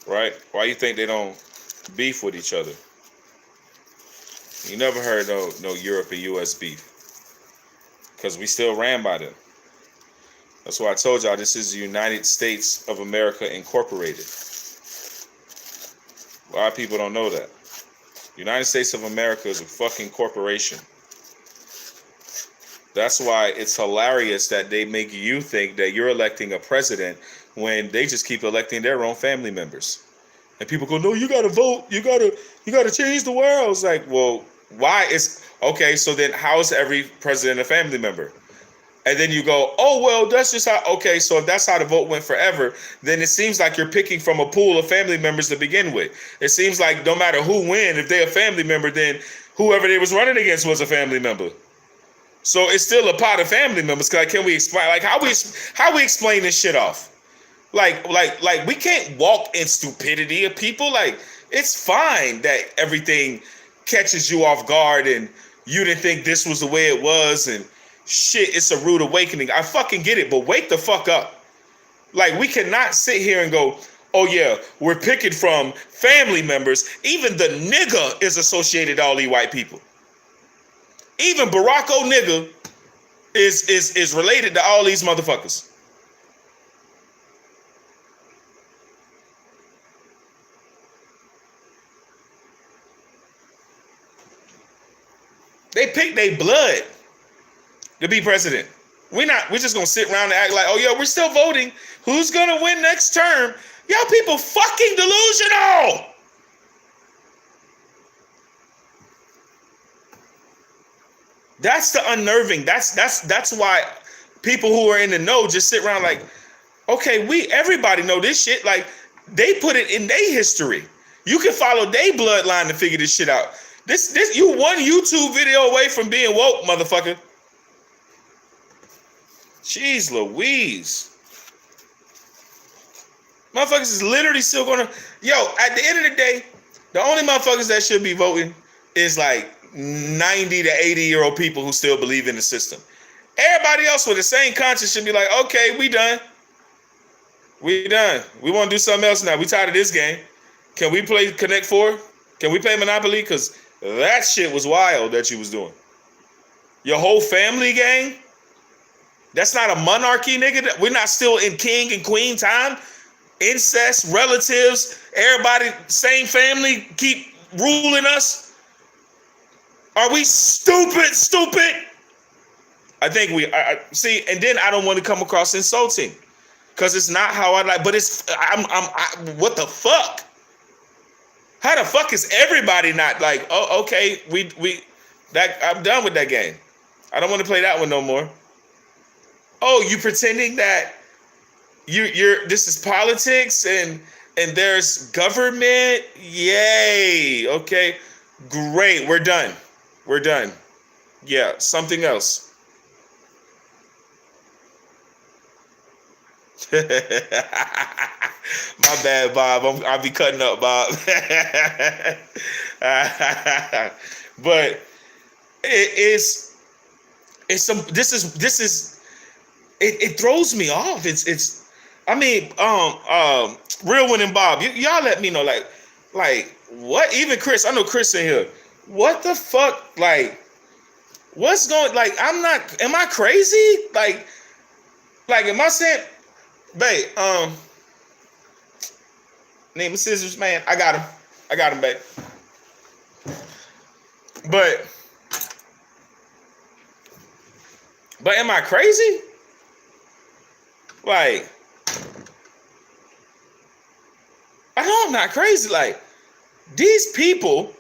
right? Why you think they don't beef with each other? You never heard no Europe and US beef, because we still ran by them. That's why I told y'all this is the United States of America Incorporated. A lot of people don't know that. United States of America is a fucking corporation. That's why it's hilarious that they make you think that you're electing a president when they just keep electing their own family members. And people go, no, you gotta vote. You gotta change the world. It's like, well, why is okay? So then, how is every president a family member? And then you go, oh, well, that's just how, okay, so if that's how the vote went forever, then it seems like you're picking from a pool of family members to begin with. It seems like no matter who wins, if they're a family member, then whoever they was running against was a family member. So it's still a pot of family members. Like, can we explain, like, how we explain this shit off? Like we can't walk in stupidity of people. Like, it's fine that everything catches you off guard and you didn't think this was the way it was and shit, it's a rude awakening. I fucking get it, but wake the fuck up. Like, we cannot sit here and go, oh yeah, we're picking from family members. Even the nigga is associated to all these white people. Even Barack O nigga is related to all these motherfuckers. They picked their blood to be president. We're just gonna sit around and act like, oh yeah, we're still voting. Who's gonna win next term? Y'all people fucking delusional. That's the unnerving. That's why people who are in the know just sit around like, okay, everybody know this shit. Like, they put it in their history. You can follow their bloodline to figure this shit out. This you one YouTube video away from being woke, motherfucker. Jeez Louise. Motherfuckers is literally still gonna, at the end of the day, the only motherfuckers that should be voting is like 90 to 80-year-old people who still believe in the system. Everybody else with the same conscience should be like, okay, we done. We done. We want to do something else now. We tired of this game. Can we play Connect 4? Can we play Monopoly? Because that shit was wild that you was doing. Your whole family gang? That's not a monarchy, nigga. We're not still in king and queen time. Incest, relatives, everybody, same family, keep ruling us. Are we stupid? I think I see, and then I don't want to come across insulting, because it's not how I like. But what the fuck? How the fuck is everybody not like? Oh, okay, I'm done with that game. I don't want to play that one no more. Oh, you pretending that this is politics and there's government? Yay. Okay, great. We're done. Yeah, something else. My bad, Bob. I'll be cutting up, Bob. But it throws me off. Real One and Bob, y'all let me know, like what? Even Chris, I know Chris in here. What the fuck? Like, what's going? Like, am I crazy? Like, am I saying, babe? Name of scissors, man. I got him, babe. But am I crazy? Like, I know I'm not crazy. Like, these people,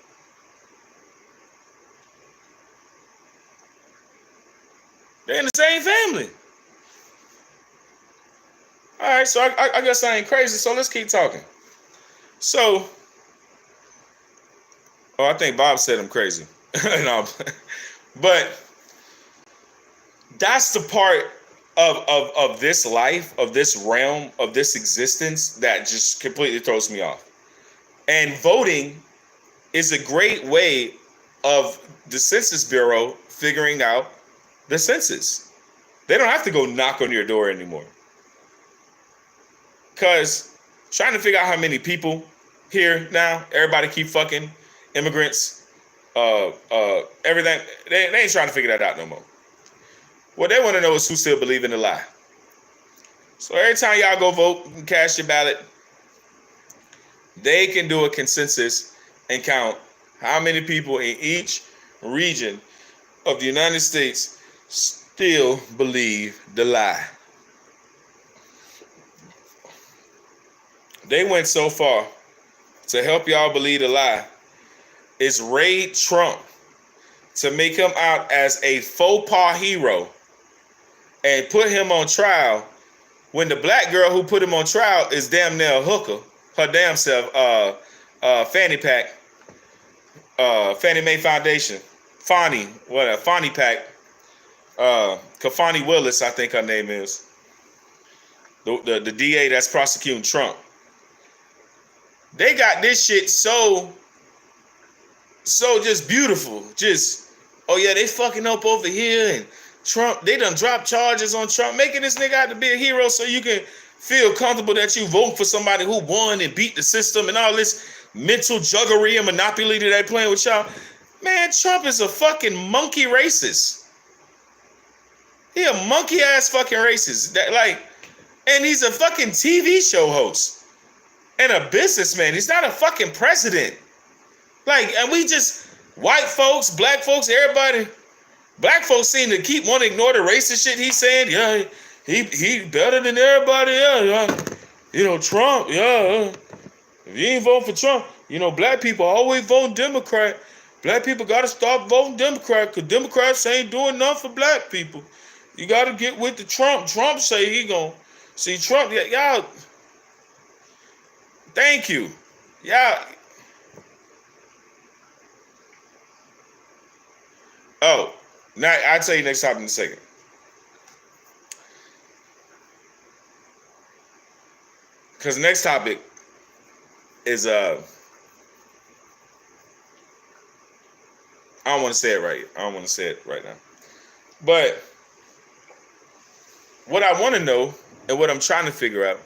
they're in the same family. All right, so I guess I ain't crazy, so let's keep talking. So, I think Bob said I'm crazy. No, but that's the part of this life, of this realm, of this existence that just completely throws me off. And voting is a great way of the Census Bureau figuring out the census. They don't have to go knock on your door anymore. Because trying to figure out how many people here now, everybody keep fucking, immigrants, everything. They ain't trying to figure that out no more. What they want to know is who still believe in the lie. So every time y'all go vote and cast your ballot, they can do a consensus and count how many people in each region of the United States still believe the lie. They went so far to help y'all believe the lie is raid Trump to make him out as a faux pas hero and put him on trial when the black girl who put him on trial is damn near a hooker, her damn self, Fannie Mae Foundation, Fannie Pack, Kafani Willis, I think her name is, the DA that's prosecuting Trump. They got this shit so just beautiful. Just, oh yeah, they fucking up over here, and Trump, they done dropped charges on Trump, making this nigga out to be a hero so you can feel comfortable that you vote for somebody who won and beat the system and all this mental juggery and monopoly that they playing with y'all. Man, Trump is a fucking monkey racist. He a monkey ass fucking racist. And he's a fucking TV show host and a businessman. He's not a fucking president. And we just, white folks, black folks, everybody, Black folks seem to want to ignore the racist shit he's saying. Yeah, he better than everybody else. Trump. Yeah, if you ain't voting for Trump, black people always vote Democrat. Black people got to stop voting Democrat because Democrats ain't doing nothing for black people. You got to get with the Trump. Trump say he gonna see Trump. Y'all. Thank you. Y'all. Oh, now I'll tell you next topic in a second. Because next topic is I don't want to say it right. I don't want to say it right now. But what I want to know and what I'm trying to figure out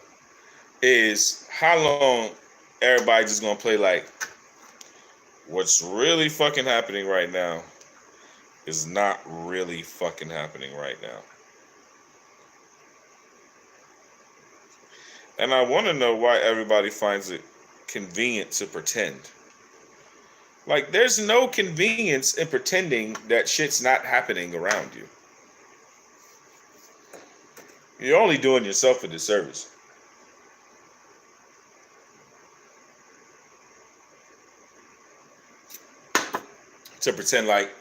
is how long everybody just gonna play like what's really fucking happening right now is not really fucking happening right now. And I want to know why everybody finds it convenient to pretend. Like, there's no convenience in pretending that shit's not happening around you. You're only doing yourself a disservice. To pretend like,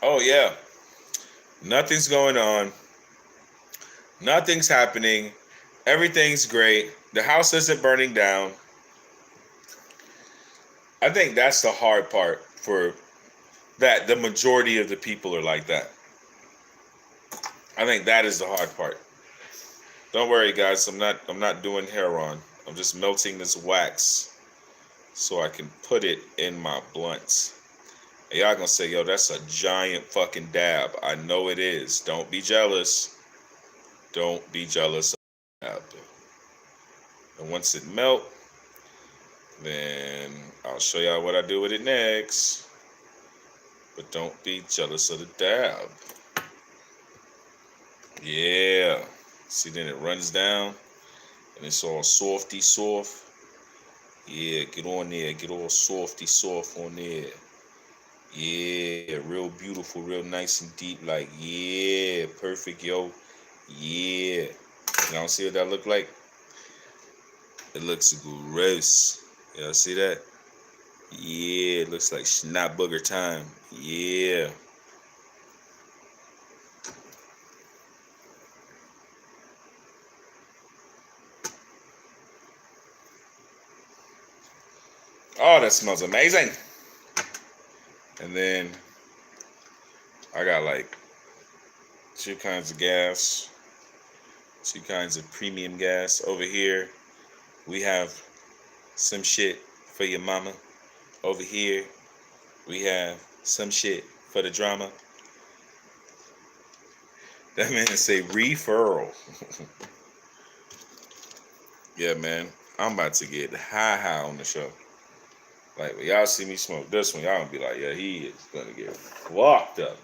oh yeah, nothing's going on. Nothing's happening. Everything's great. The house isn't burning down. I think that's the hard part for that. The majority of the people are like that. I think that is the hard part. Don't worry, guys. I'm not doing hair on. I'm just melting this wax so I can put it in my blunts. And y'all gonna say, yo, that's a giant fucking dab. I know it is. Don't be jealous. Don't be jealous of the dab. And once it melt, then I'll show y'all what I do with it next. But don't be jealous of the dab. Yeah. See, then it runs down and it's all softy soft. Yeah, get on there. Get all softy soft on there. Yeah, real beautiful, real nice and deep. Like, yeah, perfect, yo. Yeah. Y'all see what that look like? It looks gross. Y'all see that? Yeah, it looks like snot booger time. Yeah. Oh, that smells amazing. And then I got like 2 kinds of gas, 2 kinds of premium gas. Over here, we have some shit for your mama. Over here, we have some shit for the drama. That man say referral. Yeah, man, I'm about to get high on the show. Like, when y'all see me smoke this one, y'all gonna be like, yeah, he is gonna get fucked up.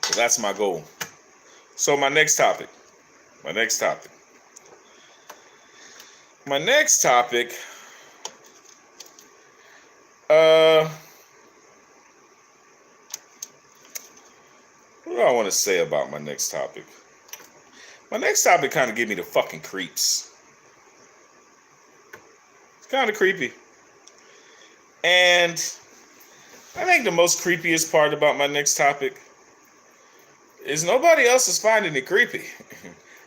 So that's my goal. So my next topic. What do I want to say about my next topic? My next topic kind of give me the fucking creeps. It's kind of creepy. And I think the most creepiest part about my next topic is nobody else is finding it creepy.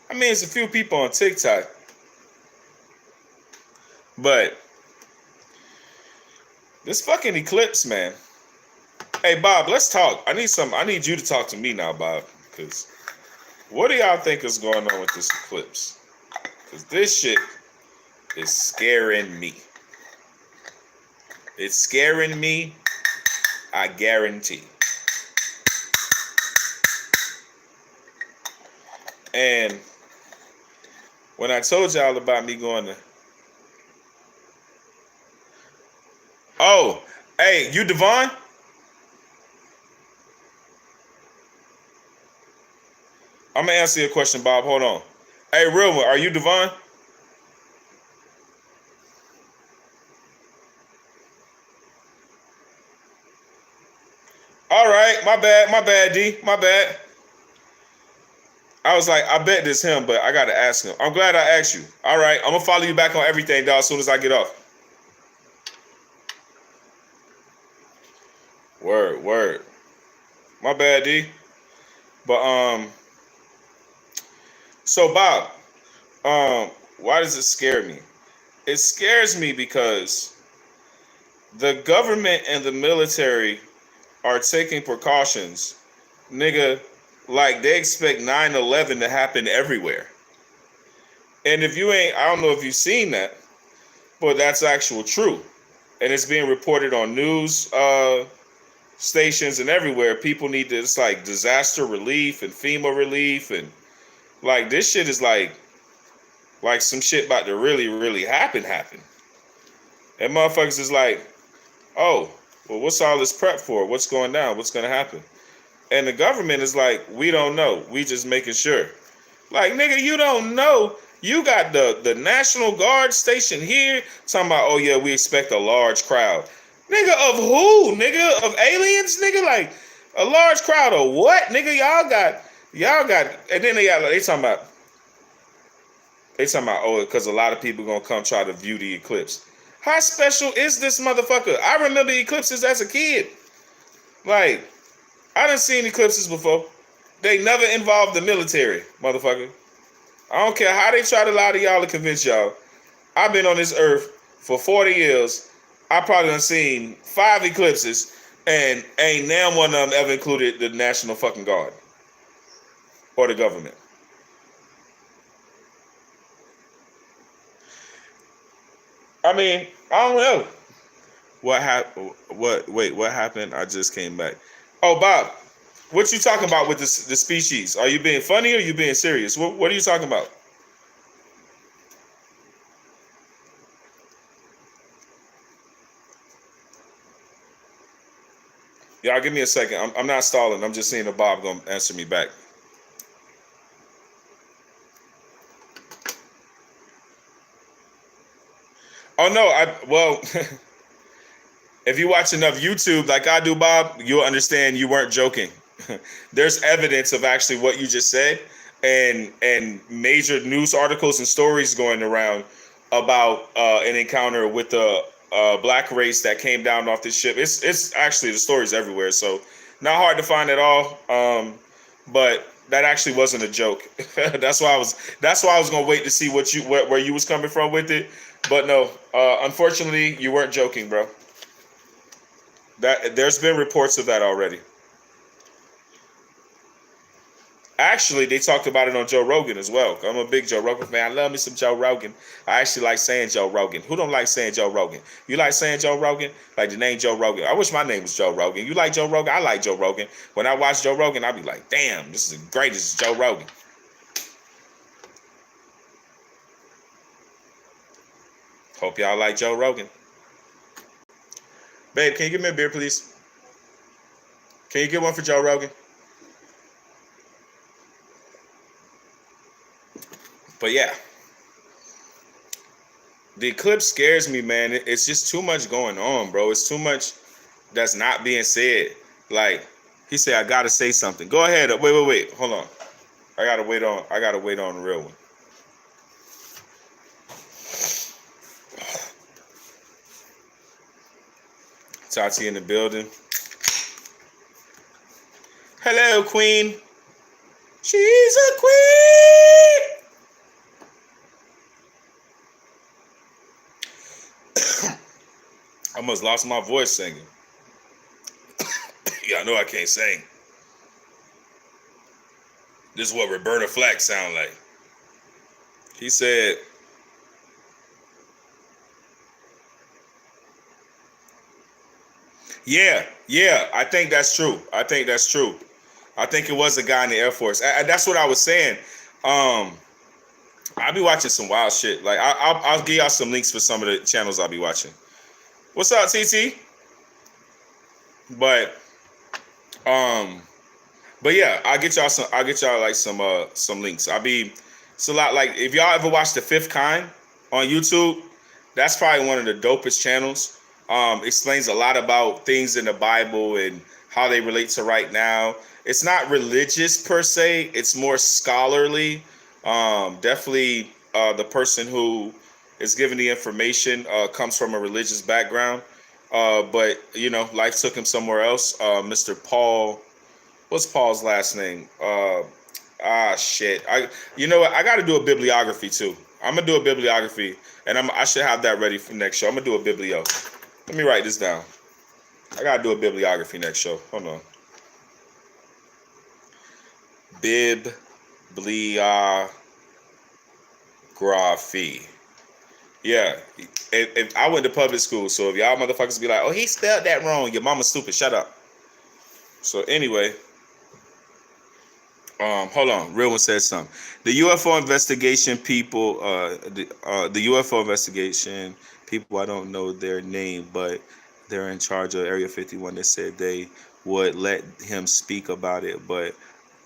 I mean, it's a few people on TikTok. But this fucking eclipse, man. Hey, Bob, let's talk. I need you to talk to me now, Bob. Because what do y'all think is going on with this eclipse? Because this shit is scaring me. It's scaring me, I guarantee. And when I told y'all about me going to... Oh, hey, you Devon? I'm going to answer your question, Bob. Hold on. Hey, real one, are you Devon? All right, my bad, D, my bad. I was like, I bet this him, but I gotta ask him. I'm glad I asked you. All right, I'm gonna follow you back on everything, dog, as soon as I get off. Word, word. My bad, D. But so Bob, why does it scare me? It scares me because the government and the military are taking precautions, nigga, like they expect 9/11 to happen everywhere. And if you ain't, I don't know if you've seen that, but that's actual true. And it's being reported on news stations and everywhere. People need to, it's like disaster relief and FEMA relief. And like this shit is like some shit about to really, really happen. And motherfuckers is like, oh, well, what's all this prep for? What's going down? What's going to happen? And the government is like, we don't know. We just making sure. Like, nigga, you don't know. You got the National Guard station here talking about, oh, yeah, we expect a large crowd. Nigga, of who? Nigga, of aliens? Nigga, like, a large crowd of what? Nigga, y'all got, and then they talking about, oh, because a lot of people going to come try to view the eclipse. How special is this motherfucker? I remember eclipses as a kid. Like, I done seen eclipses before. They never involved the military, motherfucker. I don't care how they try to lie to y'all to convince y'all. I've been on this earth for 40 years. I probably done seen 5 eclipses, and ain't now one of them ever included the National fucking Guard or the government. I mean, I don't know. What happened? What happened? I just came back. Oh, Bob, what you talking about with the species? Are you being funny or are you being serious? What are you talking about? Y'all give me a second. I'm not stalling. I'm just seeing if Bob gonna answer me back. Oh no, well, if you watch enough YouTube like I do, Bob, you'll understand you weren't joking. There's evidence of actually what you just said, and major news articles and stories going around about an encounter with the black race that came down off this ship. It's actually, the stories everywhere, so not hard to find at all. But that actually wasn't a joke. That's why I was gonna wait to see where you was coming from with it. But no, unfortunately, you weren't joking, bro. That there's been reports of that already. Actually, they talked about it on Joe Rogan as well. I'm a big Joe Rogan fan. I love me some Joe Rogan. I actually like saying Joe Rogan. Who don't like saying Joe Rogan? You like saying Joe Rogan? Like the name Joe Rogan. I wish my name was Joe Rogan. You like Joe Rogan? I like Joe Rogan. When I watch Joe Rogan, I be like, damn, this is the greatest Joe Rogan. Hope y'all like Joe Rogan. Babe, can you give me a beer, please? Can you get one for Joe Rogan? But yeah, the eclipse scares me, man. It's just too much going on, bro. It's too much that's not being said. Like, he said, I gotta say something. Go ahead. Wait. Hold on. I gotta wait on the real one. Tati in the building. Hello, Queen. She's a queen. I almost lost my voice singing. Yeah, I know I can't sing. This is what Roberta Flack sound like. He said, yeah, I think that's true. I think it was a guy in the Air Force. That's what I was saying. I'll be watching some wild shit. Like, I'll give y'all some links for some of the channels I'll be watching. What's up, TT? But yeah, I'll get y'all like some links. It's a lot, like, if y'all ever watched The Fifth Kind on YouTube, that's probably one of the dopest channels. Explains a lot about things in the Bible and how they relate to right now. It's not religious per se. It's more scholarly. Definitely the person who is giving the information comes from a religious background. But, life took him somewhere else. Mr. Paul, what's Paul's last name? Shit. You know what? I got to do a bibliography too. I'm going to do a bibliography, and I should have that ready for next show. I'm going to do a biblio. Let me write this down. I got to do a bibliography next show. Hold on. Bibliography. Yeah. If I went to public school, so if y'all motherfuckers be like, oh, he spelled that wrong, your mama's stupid. Shut up. So anyway, hold on. Real one said something. The UFO investigation people, the UFO investigation people, I don't know their name, but they're in charge of Area 51. They said they would let him speak about it, but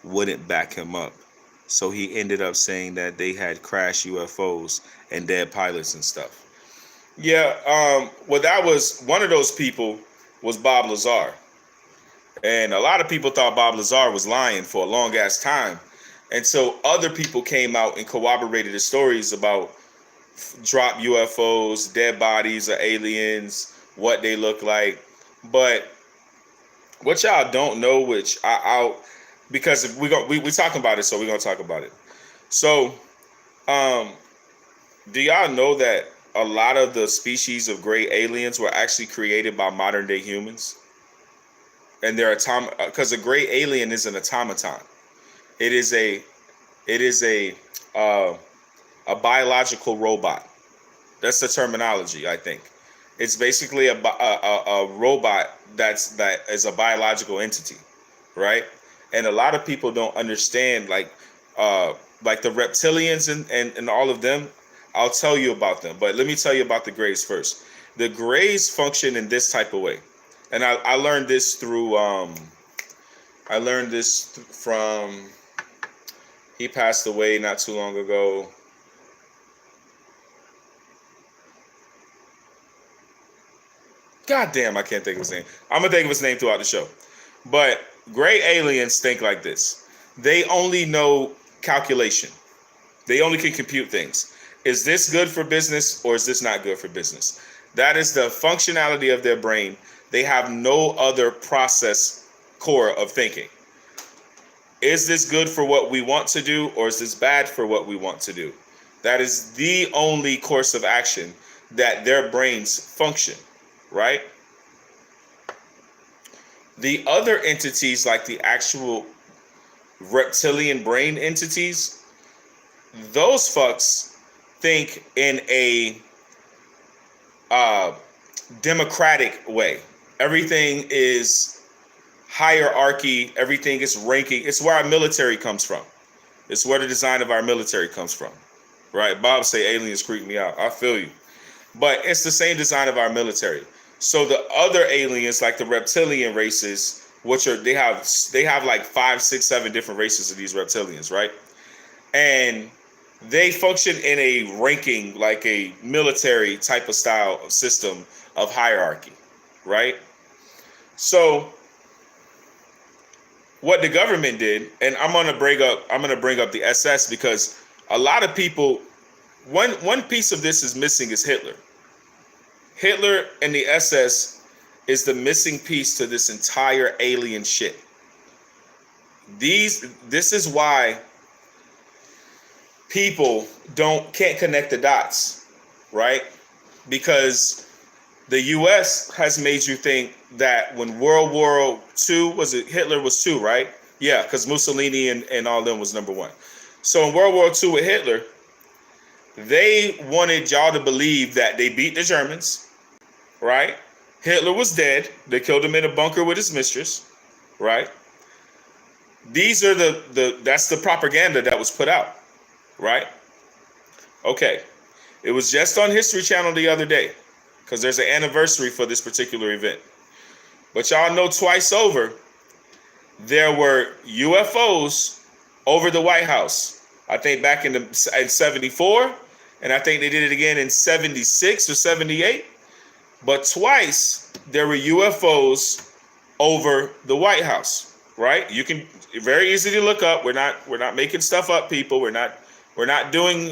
wouldn't back him up. So he ended up saying that they had crashed UFOs and dead pilots and stuff. Yeah, well, that was one of those people was Bob Lazar. And a lot of people thought Bob Lazar was lying for a long ass time. And so other people came out and corroborated the stories about dropped UFOs, dead bodies of aliens, what they look like. But what y'all don't know, which I'll because if we talking about it, so we're gonna talk about it. So, do y'all know that a lot of the species of gray aliens were actually created by modern day humans? And they're because a gray alien is an automaton. It is a biological robot. That's the terminology, I think. It's basically a robot that is a biological entity, right? And a lot of people don't understand, like the reptilians and all of them. I'll tell you about them, but let me tell you about the Greys first. The Greys function in this type of way, and I learned this through from. He passed away not too long ago. God damn, I can't think of his name. I'm gonna think of his name throughout the show. But gray aliens think like this. They only know calculation. They only can compute things. Is this good for business or is this not good for business? That is the functionality of their brain. They have no other process core of thinking. Is this good for what we want to do or is this bad for what we want to do? That is the only course of action that their brains function, right? The other entities, like the actual reptilian brain entities, those fucks think in a democratic way. Everything is hierarchy. Everything is ranking. It's where our military comes from. It's where the design of our military comes from, right? Bob say aliens creep me out. I feel you. But it's the same design of our military. So the other aliens, like the reptilian races, which are they have like 5, 6, 7 different races of these reptilians, right? And they function in a ranking, like a military type of style of system of hierarchy, right? So what the government did, and I'm gonna bring up the SS because a lot of people, one piece of this is missing is Hitler. Hitler and the SS is the missing piece to this entire alien shit. This is why people can't connect the dots, right? Because the US has made you think that when World War II, Hitler was 2, right? Yeah, because Mussolini and all them was number 1. So in World War II with Hitler, they wanted y'all to believe that they beat the Germans, right? Hitler was dead. They killed him in a bunker with his mistress, right? These are that's the propaganda that was put out, right? Okay. It was just on History Channel the other day because there's an anniversary for this particular event. But y'all know twice over, there were UFOs over the White House. I think back in 74, and I think they did it again in 76 or 78. But twice there were UFOs over the White House, right? You can very easy to look up. We're not making stuff up, people. We're not doing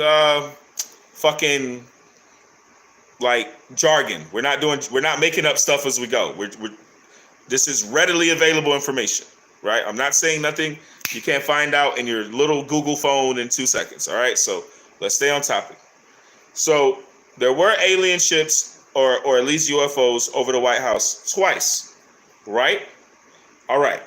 fucking like jargon. We're not making up stuff as we go. This is readily available information, right? I'm not saying nothing you can't find out in your little Google phone in 2 seconds. All right, so let's stay on topic. So there were alien ships or at least UFOs over the White House twice, right? All right.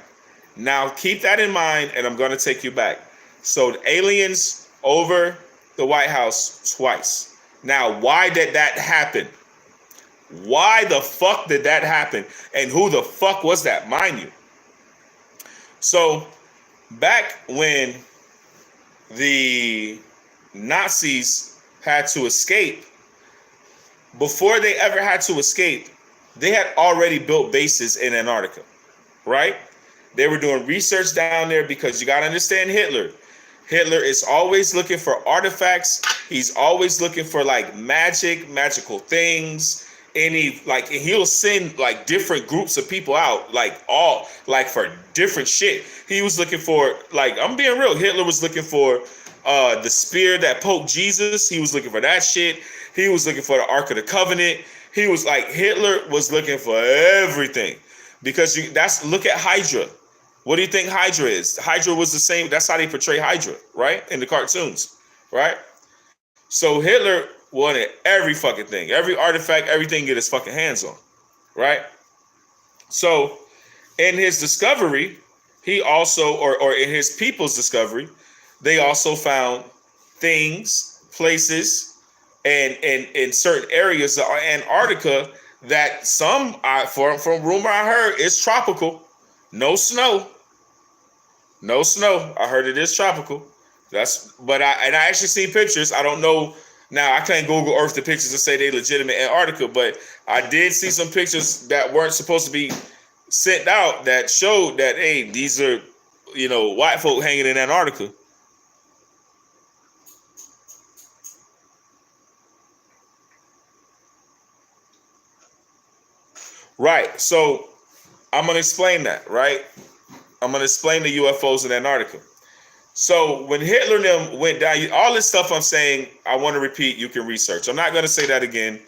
Now keep that in mind, and I'm going to take you back. So the aliens over the White House twice. Now, why did that happen? Why the fuck did that happen? And who the fuck was that, mind you? So back when the Nazis had to escape, before they ever had to escape, they had already built bases in Antarctica, right? They were doing research down there because you got to understand Hitler. Hitler is always looking for artifacts. He's always looking for like magical things. And he'll send like different groups of people out, like for different shit. He was looking for, like, I'm being real. Hitler was looking for the spear that poked Jesus. He was looking for that shit. He was looking for the Ark of the Covenant. Hitler was looking for everything because look at Hydra. What do you think Hydra is? Hydra was the same. That's how they portray Hydra, right? In the cartoons, right? So Hitler wanted every fucking thing, every artifact, everything to get his fucking hands on, right? So in his discovery, he also, or in his people's discovery, they also found things, places, and in certain areas of Antarctica that from rumor I heard, is tropical. No snow. I heard it is tropical. But I actually seen pictures. I don't know. Now I can't Google Earth the pictures and say they legitimate Antarctica, but I did see some pictures that weren't supposed to be sent out that showed that, hey, these are, white folk hanging in Antarctica. Right. So I'm going to explain that, right? I'm going to explain the UFOs in Antarctica. So when Hitler and them went down, all this stuff I'm saying, I want to repeat, you can research. I'm not going to say that again.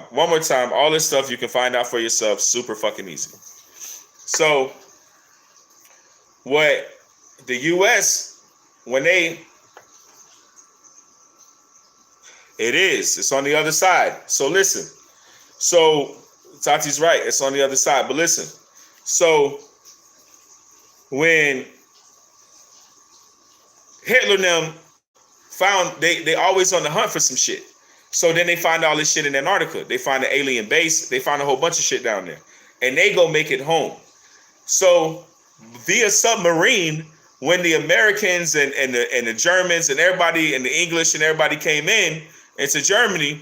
One more time, all this stuff you can find out for yourself, super fucking easy. So what the U.S., it's on the other side. So listen, so Tati's right, it's on the other side, but listen. So when Hitler and them found, they always on the hunt for some shit. So then they find all this shit in Antarctica. They find an alien base. They find a whole bunch of shit down there. And they go make it home. So via submarine, when the Americans and the Germans and everybody and the English and everybody came into Germany,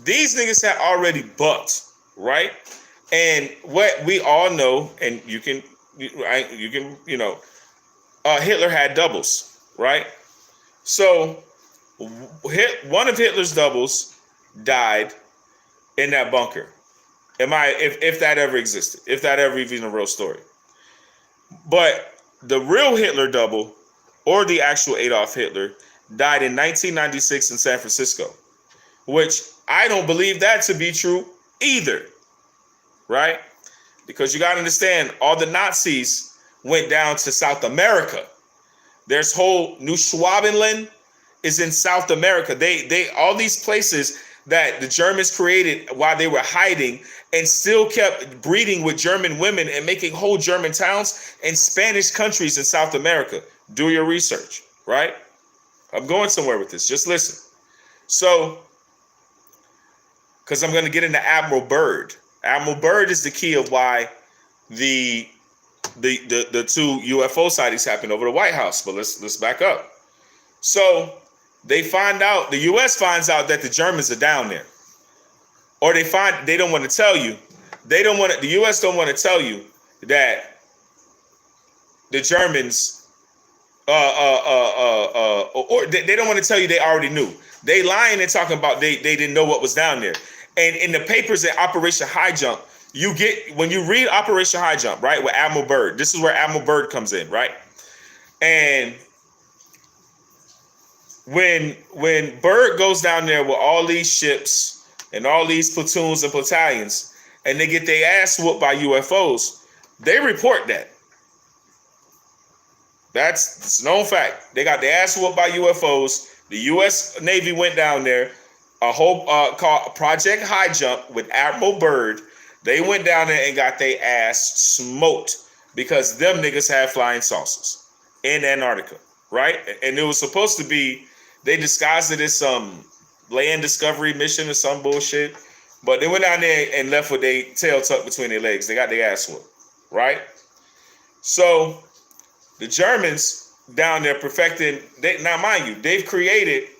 these niggas had already bucked, right? And what we all know, and Hitler had doubles, right? So one of Hitler's doubles died in that bunker. If that ever existed, if that ever even a real story. But the real Hitler double, or the actual Adolf Hitler, died in 1996 in San Francisco, which I don't believe that to be true either, right? Because you got to understand, all the Nazis went down to South America. There's whole New Schwabenland is in South America. They all these places that the Germans created while they were hiding, and still kept breeding with German women and making whole German towns and Spanish countries in South America. Do your research, right? I'm going somewhere with this. Just listen. So, because I'm going to get into Admiral Byrd. Admiral Byrd is the key of why the two UFO sightings happened over the White House. But let's back up. So they find out, the U.S. finds out that the Germans are down there, or they don't want to tell you. The U.S. don't want to tell you that the Germans, or they don't want to tell you they already knew. They lying and talking about they didn't know what was down there. And in the papers at Operation High Jump, You get, when you read Operation High Jump, right, with Admiral Byrd, this is where Admiral Byrd comes in, right? And when Byrd goes down there with all these ships and all these platoons and battalions, and they get their ass whooped by UFOs, they report that. It's a known fact. They got their ass whooped by UFOs. The U.S. Navy went down there, a whole called Project High Jump with Admiral Byrd. They went down there and got their ass smoked because them niggas had flying saucers in Antarctica, right? And it was supposed to be, they disguised it as some land discovery mission or some bullshit, but they went down there and left with their tail tucked between their legs. They got their ass whooped, right? So the Germans down there perfecting, now mind you, they've created,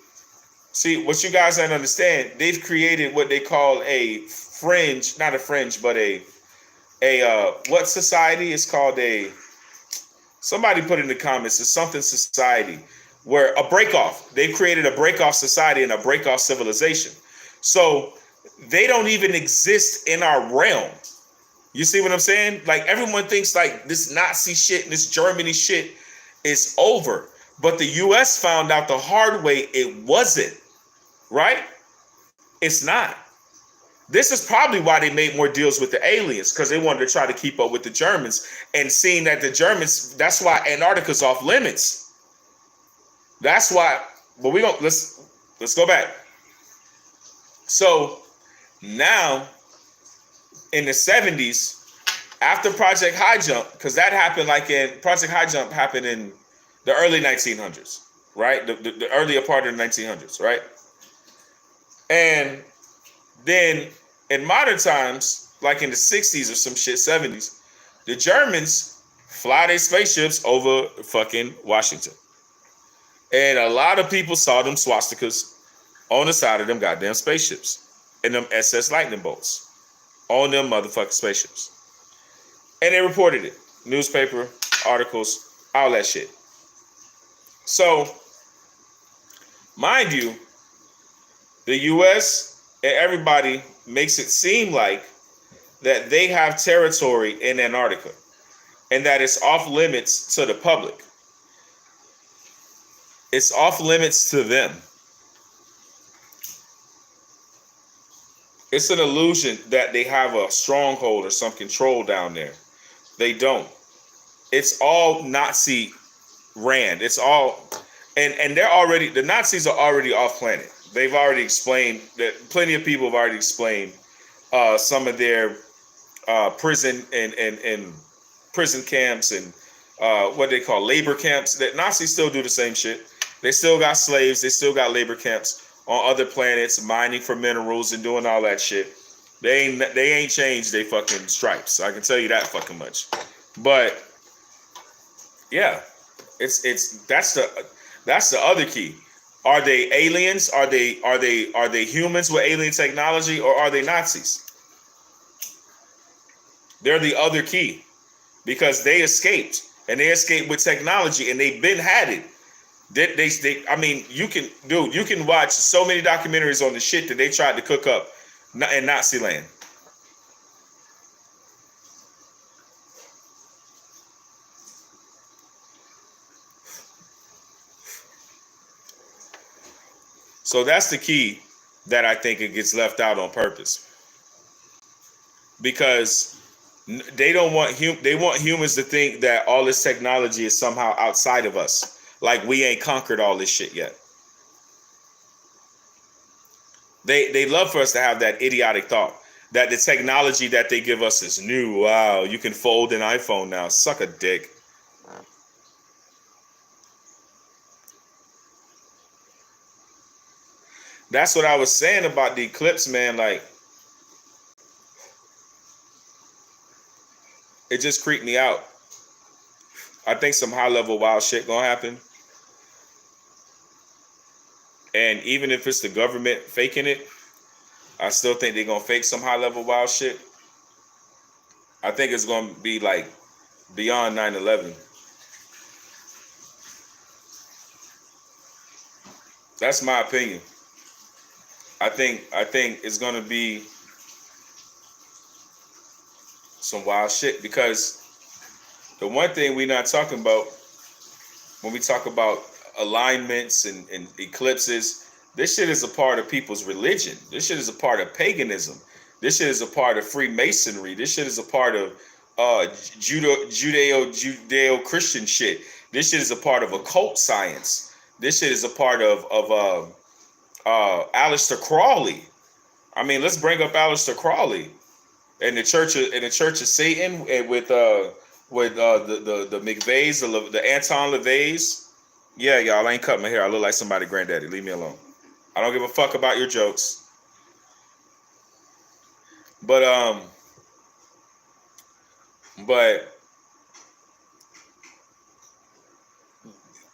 see, what you guys don't understand, they've created what they call a fringe, not a fringe, but a what society is called somebody put in the comments, it's something society, where a break-off. They've created a break-off society and a break-off civilization. So they don't even exist in our realm. You see what I'm saying? Like, everyone thinks like this Nazi shit and this Germany shit is over. But the US found out the hard way it wasn't, right? It's not. This is probably why they made more deals with the aliens, because they wanted to try to keep up with the Germans, and seeing that the Germans, that's why Antarctica's off limits. That's why, but let's go back. So now in the 70s, after Project High Jump, because that happened Project High Jump happened in the early 1900s, right? The earlier part of the 1900s, right? And then in modern times, like in the 60s or some shit, 70s, the Germans fly their spaceships over fucking Washington. And a lot of people saw them swastikas on the side of them goddamn spaceships and them SS lightning bolts on them motherfucking spaceships. And they reported it. Newspaper, articles, all that shit. So, mind you, the US and everybody makes it seem like that they have territory in Antarctica and that it's off limits to the public. It's off limits to them. It's an illusion that they have a stronghold or some control down there. They don't. It's all Nazi ran. It's all, and they're already, the Nazis are already off planet. They've already explained that, plenty of people have already explained some of their prison and prison camps and what they call labor camps. That Nazis still do the same shit. They still got slaves. They still got labor camps on other planets, mining for minerals and doing all that shit. They ain't changed their fucking stripes. I can tell you that fucking much. But yeah, that's the other key. Are they aliens? Are they humans with alien technology, or are they Nazis? They're the other key, because they escaped, and they escaped with technology, and they've been had it. I mean, you can watch so many documentaries on the shit that they tried to cook up in Nazi land. So that's the key that I think it gets left out on purpose, because they don't want they want humans to think that all this technology is somehow outside of us, like we ain't conquered all this shit yet. They love for us to have that idiotic thought that the technology that they give us is new. Wow, you can fold an iPhone now. Suck a dick. That's what I was saying about the eclipse, man. Like, it just creeped me out. I think some high level wild shit gonna happen. And even if it's the government faking it, I still think they're gonna fake some high level wild shit. I think it's gonna be like beyond 9/11. That's my opinion. I think it's gonna be Some wild shit. Because the one thing we're not talking about when we talk about alignments and eclipses, this shit is a part of people's religion. This shit is a part of paganism. This shit is a part of Freemasonry. This shit is a part of Judeo-Christian shit. This shit is a part of occult science. This shit is a part of Aleister Crowley. I mean, let's bring up Aleister Crowley and the Church of Satan, and with the McVeighs, the Anton LaVey's. Yeah, y'all, I ain't cut my hair. I look like somebody's granddaddy. Leave me alone. I don't give a fuck about your jokes. But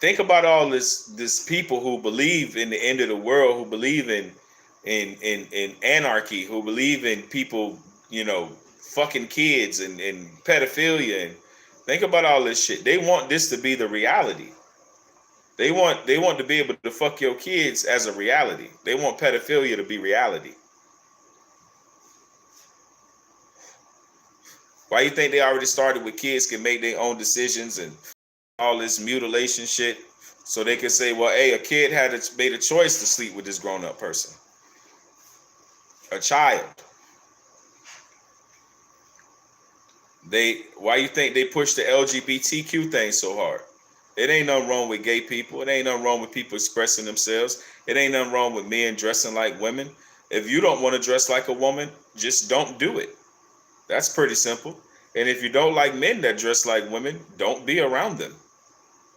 think about all this people who believe in the end of the world, who believe in anarchy, who believe in people, fucking kids and pedophilia, and think about all this shit. They want this to be the reality. They want to be able to fuck your kids as a reality. They want pedophilia to be reality. Why you think they already started with kids can make their own decisions and all this mutilation shit, so they can say, well, hey, a kid made a choice to sleep with this grown-up person, a child. Why you think they push the LGBTQ thing so hard? It ain't nothing wrong with gay people. It ain't nothing wrong with people expressing themselves. It ain't nothing wrong with men dressing like women. If you don't want to dress like a woman, just don't do it. That's pretty simple. And if you don't like men that dress like women, don't be around them.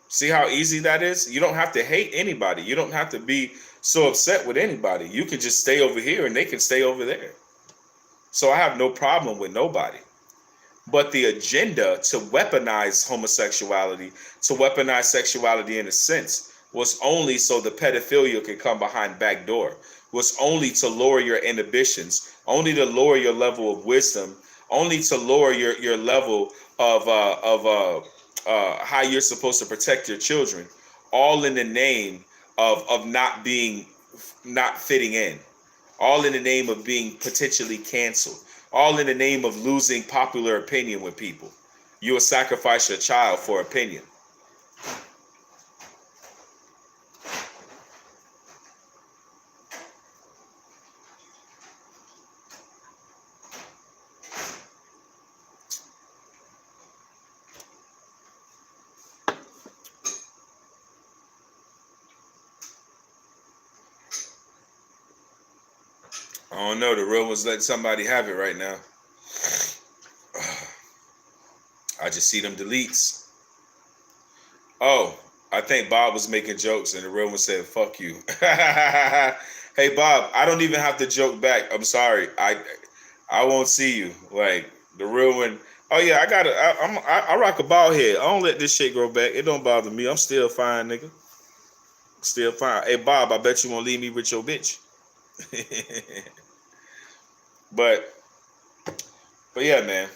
See how easy that is? You don't have to hate anybody. You don't have to be so upset with anybody. You can just stay over here and they can stay over there. So I have no problem with nobody. But the agenda to weaponize homosexuality, to weaponize sexuality in a sense, was only so the pedophilia could come behind back door, was only to lower your inhibitions, only to lower your level of wisdom, only to lower your level of how you're supposed to protect your children, all in the name of not fitting in, all in the name of being potentially canceled, all in the name of losing popular opinion with people. You will sacrifice your child for opinion. I don't know. The real one's letting somebody have it right now. I just see them deletes. Oh, I think Bob was making jokes and the real one said, fuck you. Hey, Bob, I don't even have to joke back. I'm sorry. I won't see you. Like, the real one. Oh, yeah, I rock a bald head. I don't let this shit grow back. It don't bother me. I'm still fine, nigga. Still fine. Hey, Bob, I bet you won't leave me with your bitch. But yeah, man.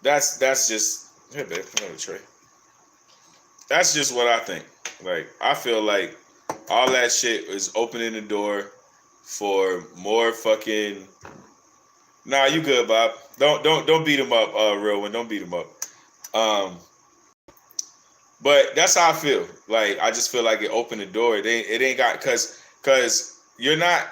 That's just here, babe. Another tray. That's just what I think. Like, I feel like all that shit is opening the door for more fucking. Nah, you good, Bob. Don't beat him up, real one. Don't beat him up. But that's how I feel. Like, I just feel like it opened the door. It ain't got cause you're not.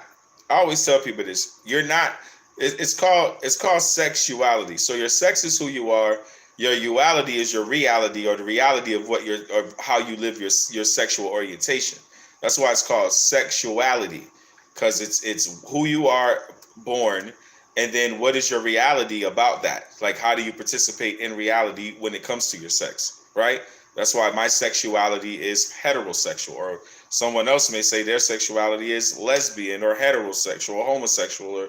I always tell people this. You're not. It's called sexuality. So your sex is who you are. Your uality is your reality, or the reality of what or how you live your sexual orientation. That's why it's called sexuality, because it's who you are born, and then what is your reality about that? Like, how do you participate in reality when it comes to your sex, right? That's why my sexuality is heterosexual, or someone else may say their sexuality is lesbian or heterosexual or homosexual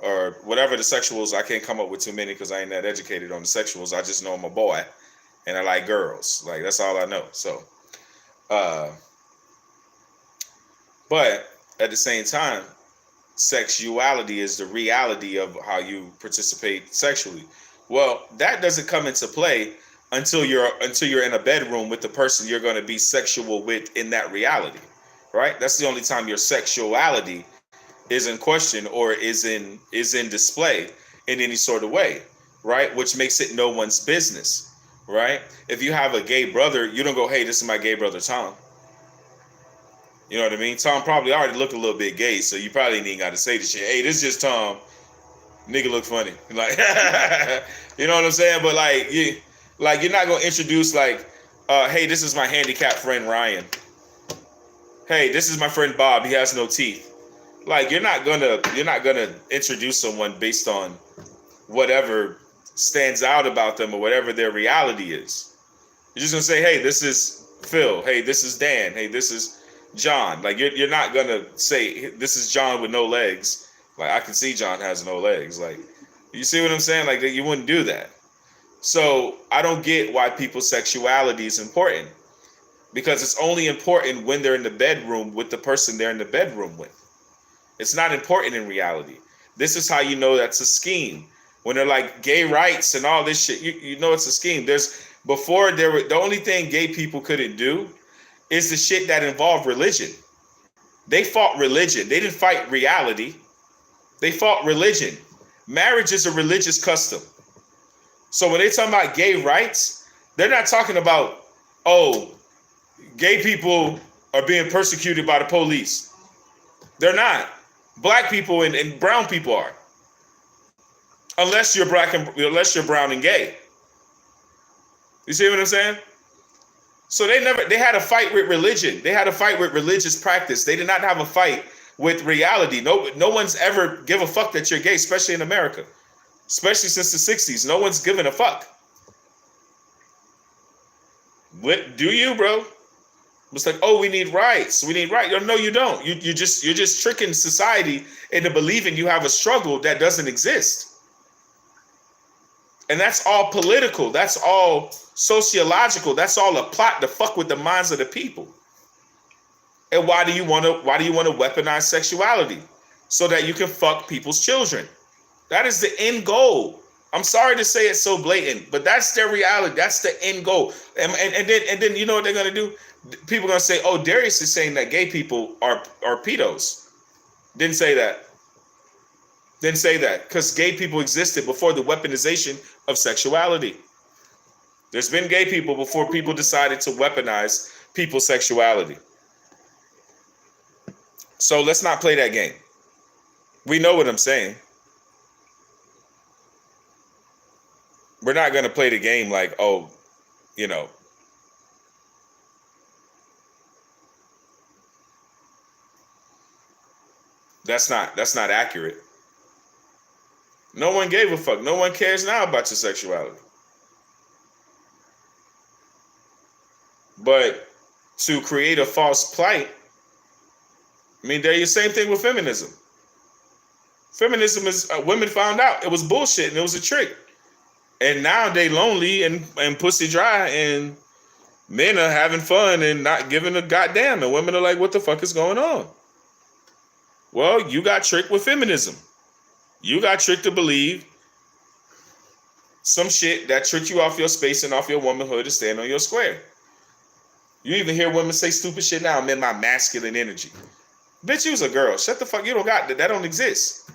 or whatever the sexuals. I can't come up with too many because I ain't that educated on the sexuals. I just know I'm a boy and I like girls. Like, that's all I know. So, but at the same time, sexuality is the reality of how you participate sexually. Well, that doesn't come into play until you're in a bedroom with the person you're going to be sexual with in that reality, right? That's the only time your sexuality is in question or is in display in any sort of way. right? Which makes it no one's business, right? If you have a gay brother, you don't go, hey, this is my gay brother Tom. You know what I mean? Tom probably already look a little bit gay, so you probably ain't even got to say the shit. Hey, this is just Tom. Nigga look funny. Like, you know what I'm saying? But you're not gonna introduce hey, this is my handicapped friend Ryan. Hey, this is my friend Bob. He has no teeth. Like, you're not gonna introduce someone based on whatever stands out about them or whatever their reality is. You're just gonna say, hey, this is Phil. Hey, this is Dan. Hey, this is John. Like, you're not gonna say this is John with no legs. Like, I can see John has no legs. Like, you see what I'm saying? Like, you wouldn't do that. So I don't get why people's sexuality is important, because it's only important when they're in the bedroom with the person they're in the bedroom with. It's not important in reality. This is how you know that's a scheme. When they're like gay rights and all this shit, you know it's a scheme. The only thing gay people couldn't do is the shit that involved religion. They fought religion. They didn't fight reality. They fought religion. Marriage is a religious custom. So when they talk about gay rights, they're not talking about, oh, gay people are being persecuted by the police. They're not. Black people and brown people are. Unless you're brown and gay. You see what I'm saying? So they had a fight with religion. They had a fight with religious practice. They did not have a fight with reality. No one's ever give a fuck that you're gay, especially in America. Especially since the 60s. No one's given a fuck. What do you, bro? It's like, oh, we need rights. We need rights. No, you don't. You're just tricking society into believing you have a struggle that doesn't exist. And that's all political. That's all sociological. That's all a plot to fuck with the minds of the people. And why do you want to weaponize sexuality? So that you can fuck people's children. That is the end goal. I'm sorry to say it so blatant, but that's their reality. That's the end goal. And then you know what they're gonna do? People are gonna say, oh, Darius is saying that gay people are pedos. Didn't say that. Didn't say that. Because gay people existed before the weaponization of sexuality. There's been gay people before people decided to weaponize people's sexuality. So let's not play that game. We know what I'm saying. We're not going to play the game like, oh, you know. That's not accurate. No one gave a fuck. No one cares now about your sexuality. But to create a false plight, I mean, they're the same thing with feminism. Feminism is, women found out it was bullshit and it was a trick. And now they lonely and pussy dry, and men are having fun and not giving a goddamn. And women are like, what the fuck is going on? Well, you got tricked with feminism. You got tricked to believe some shit that tricked you off your space and off your womanhood to stand on your square. You even hear women say stupid shit now. I'm in my masculine energy. Bitch, you's a girl. Shut the fuck. You don't got that. That don't exist.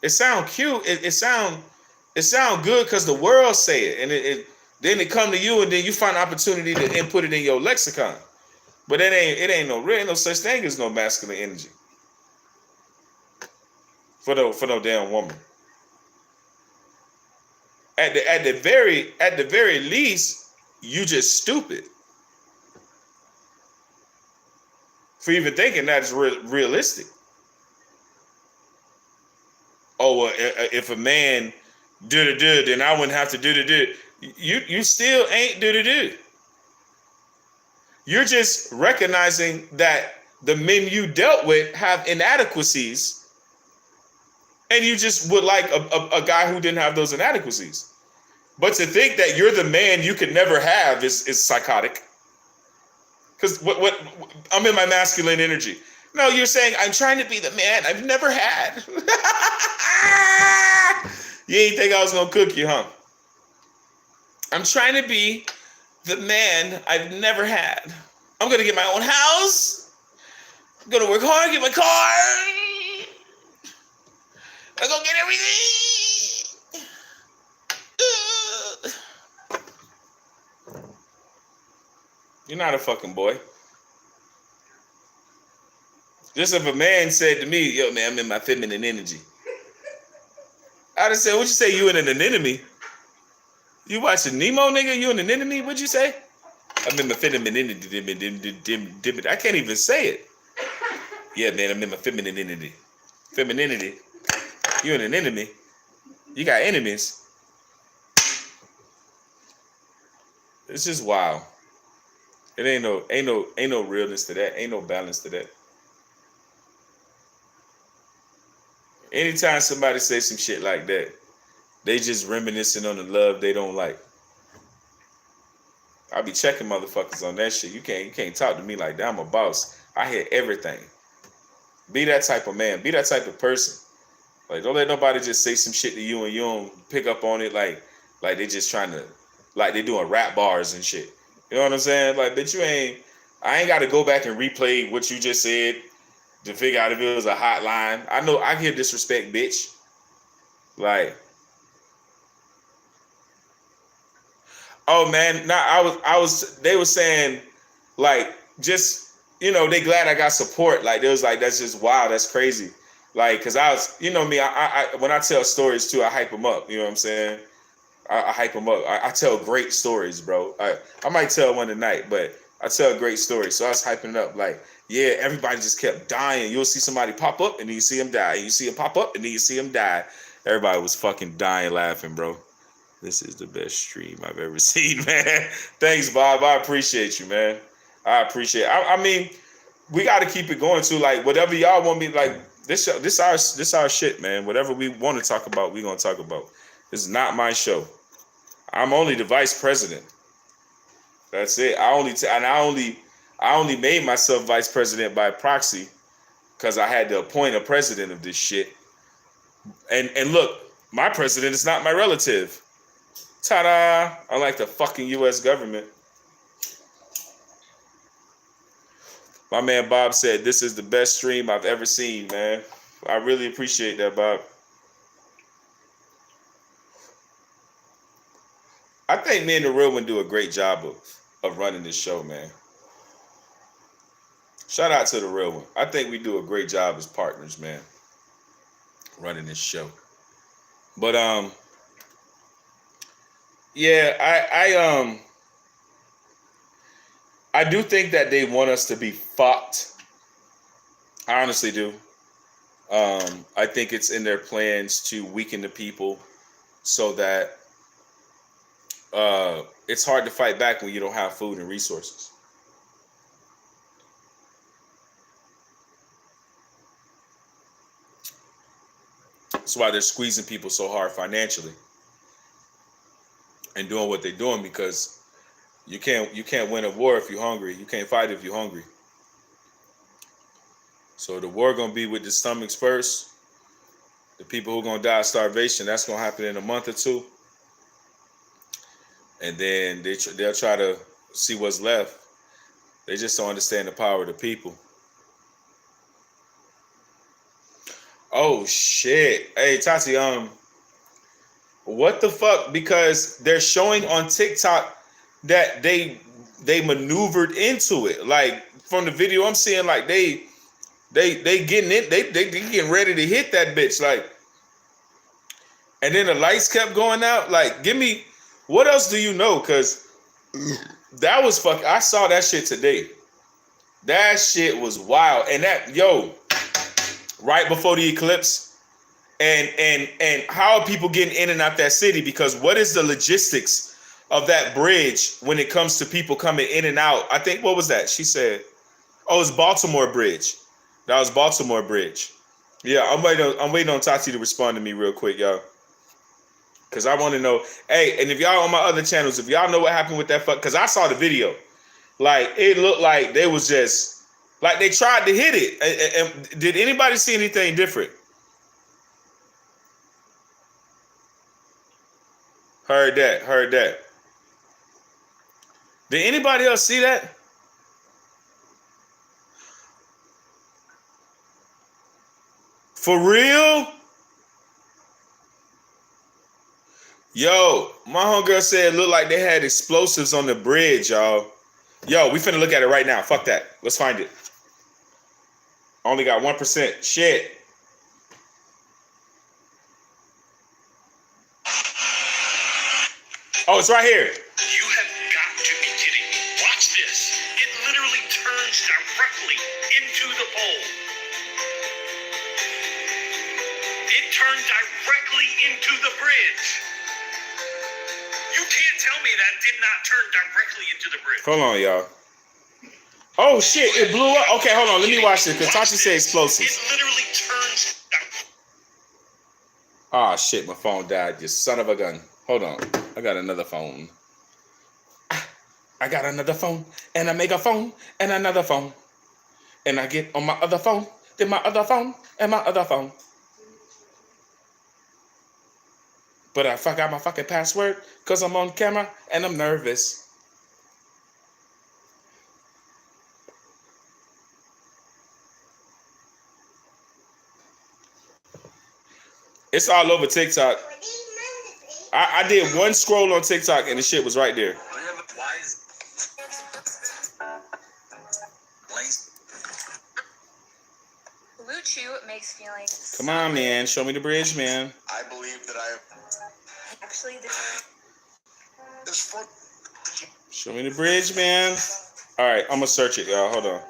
It sound cute. It sound good because the world say it, and then it come to you, and then you find opportunity to input it in your lexicon. But it ain't no such thing as no masculine energy for no damn woman. At the very least, you just stupid for even thinking that is realistic. Oh, well, if a man do, then I wouldn't have to do. You still ain't do. You're just recognizing that the men you dealt with have inadequacies, and you just would like a guy who didn't have those inadequacies. But to think that you're the man you could never have is psychotic. Because what I'm in my masculine energy. No, you're saying I'm trying to be the man I've never had. You ain't think I was gonna cook you, huh? I'm trying to be the man I've never had. I'm gonna get my own house. I'm gonna work hard, get my car. I'm gonna get everything. You're not a fucking boy. Just if a man said to me, yo, man, I'm in my feminine energy. I'd have said, what you say, you in an anemone? You watching Nemo, nigga? You in an anemone? What'd you say? I'm in my feminine energy. I can't even say it. Yeah, man, I'm in my femininity. Femininity. You in an enemy. You got enemies. It's just wild. It ain't no realness to that. Ain't no balance to that. Anytime somebody says some shit like that, they just reminiscing on the love they don't like. I be checking motherfuckers on that shit. You can't talk to me like that. I'm a boss. I hear everything. Be that type of man. Be that type of person. Like, don't let nobody just say some shit to you and you don't pick up on it like they just trying to, like they doing rap bars and shit. You know what I'm saying? Like, bitch, I ain't got to go back and replay what you just said to figure out if it was a hotline. I know I hear disrespect, bitch. Like, oh man, they were saying, like, just, you know, they glad I got support. Like, they was like, that's just wow, that's crazy. Like, cause I was, you know me, I when I tell stories too, I hype them up. You know what I'm saying? I hype them up. I tell great stories, bro. I might tell one tonight, but I tell great stories. So I was hyping it up, like, yeah, everybody just kept dying. You'll see somebody pop up and then you see him die. You see him pop up and then you see him die. Everybody was fucking dying laughing, bro. This is the best stream I've ever seen, man. Thanks, Bob. I appreciate you, man. I appreciate it. I mean, we got to keep it going too. Like, whatever y'all want me, like, this our shit, man. Whatever we want to talk about, we gonna talk about. This is not my show. I'm only the vice president. That's it. I only made myself vice president by proxy because I had to appoint a president of this shit. And look, my president is not my relative. Ta-da! Unlike the fucking U.S. government. My man Bob said, this is the best stream I've ever seen, man. I really appreciate that, Bob. I think me and the real one do a great job of running this show, man. Shout out to the real one. I think we do a great job as partners, man, running this show. But yeah, I do think that they want us to be fucked. I honestly do. I think it's in their plans to weaken the people so that it's hard to fight back when you don't have food and resources. That's why they're squeezing people so hard financially and doing what they're doing, because you can't win a war if you're hungry. You can't fight if you're hungry. So the war gonna be with the stomachs first. The people who are gonna die of starvation, that's gonna happen in a month or two. And then they'll try to see what's left. They just don't understand the power of the people. Oh shit! Hey Tati, what the fuck? Because they're showing on TikTok that they maneuvered into it. Like, from the video I'm seeing, like they getting it, they getting ready to hit that bitch. Like, and then the lights kept going out. Like, give me, what else do you know? Cause that was fuck. I saw that shit today. That shit was wild. And that, yo, right before the eclipse, and how are people getting in and out that city? Because what is the logistics of that bridge when it comes to people coming in and out? I think, what was that? She said, oh, it's Baltimore Bridge. That was Baltimore Bridge. Yeah, I'm waiting on Tati to respond to me real quick, y'all. Because I want to know. Hey, and if y'all on my other channels, if y'all know what happened with that fuck, because I saw the video. Like, it looked like they was just, like they tried to hit it. And did anybody see anything different? Heard that. Did anybody else see that? For real? Yo, my homegirl said it looked like they had explosives on the bridge, y'all. Yo, we finna look at it right now. Fuck that. Let's find it. Only got 1%. Shit. Oh, it's right here. You have got to be kidding me. Watch this. It literally turns directly into the pole. It turned directly into the bridge. You can't tell me that did not turn directly into the bridge. Hold on, y'all. Oh, shit. It blew up. Okay, hold on. Let me watch this because Tachi said explosives. It literally turns. Ah, shit. My phone died. You son of a gun. Hold on. I got another phone. I got another phone. And I make a phone. And another phone. And I get on my other phone. Then my other phone. And my other phone. But I forgot my fucking password because I'm on camera and I'm nervous. It's all over TikTok. I did one scroll on TikTok and the shit was right there. Blue Chew makes feelings. Come on, man. Show me the bridge, man. I believe that I Actually, this front. Show me the bridge, man. All right, I'm going to search it, y'all. Hold on.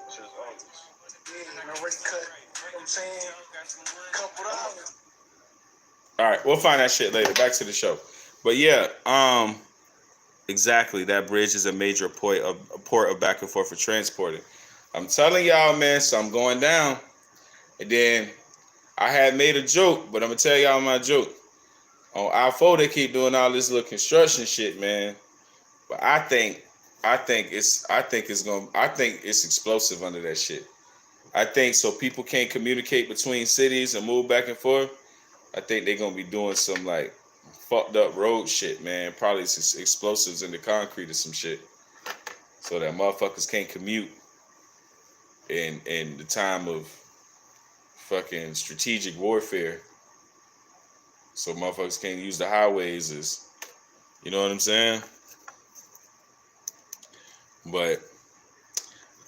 All right, we'll find that shit later. Back to the show. But yeah, exactly. That bridge is a major port of back and forth for transporting. I'm telling y'all, man, so I'm going down. And then I had made a joke, but I'm gonna tell y'all my joke. On I-4, they keep doing all this little construction shit, man. But I think it's explosive under that shit. I think so people can't communicate between cities and move back and forth. I think they're gonna be doing some like fucked up road shit, man. Probably some explosives in the concrete or some shit. So that motherfuckers can't commute in the time of fucking strategic warfare. So motherfuckers can't use the highways as, you know what I'm saying? But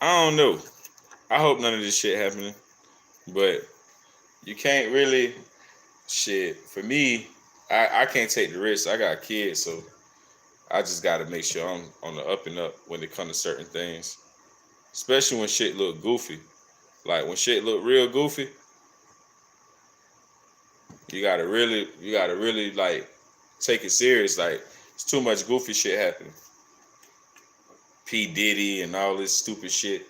I don't know. I hope none of this shit happening. But you can't really, shit. For me, I can't take the risk. I got kids, so I just got to make sure I'm on the up and up when it comes to certain things. Especially when shit look goofy. Like when shit look real goofy, you gotta really like take it serious. Like it's too much goofy shit happening. P. Diddy and all this stupid shit.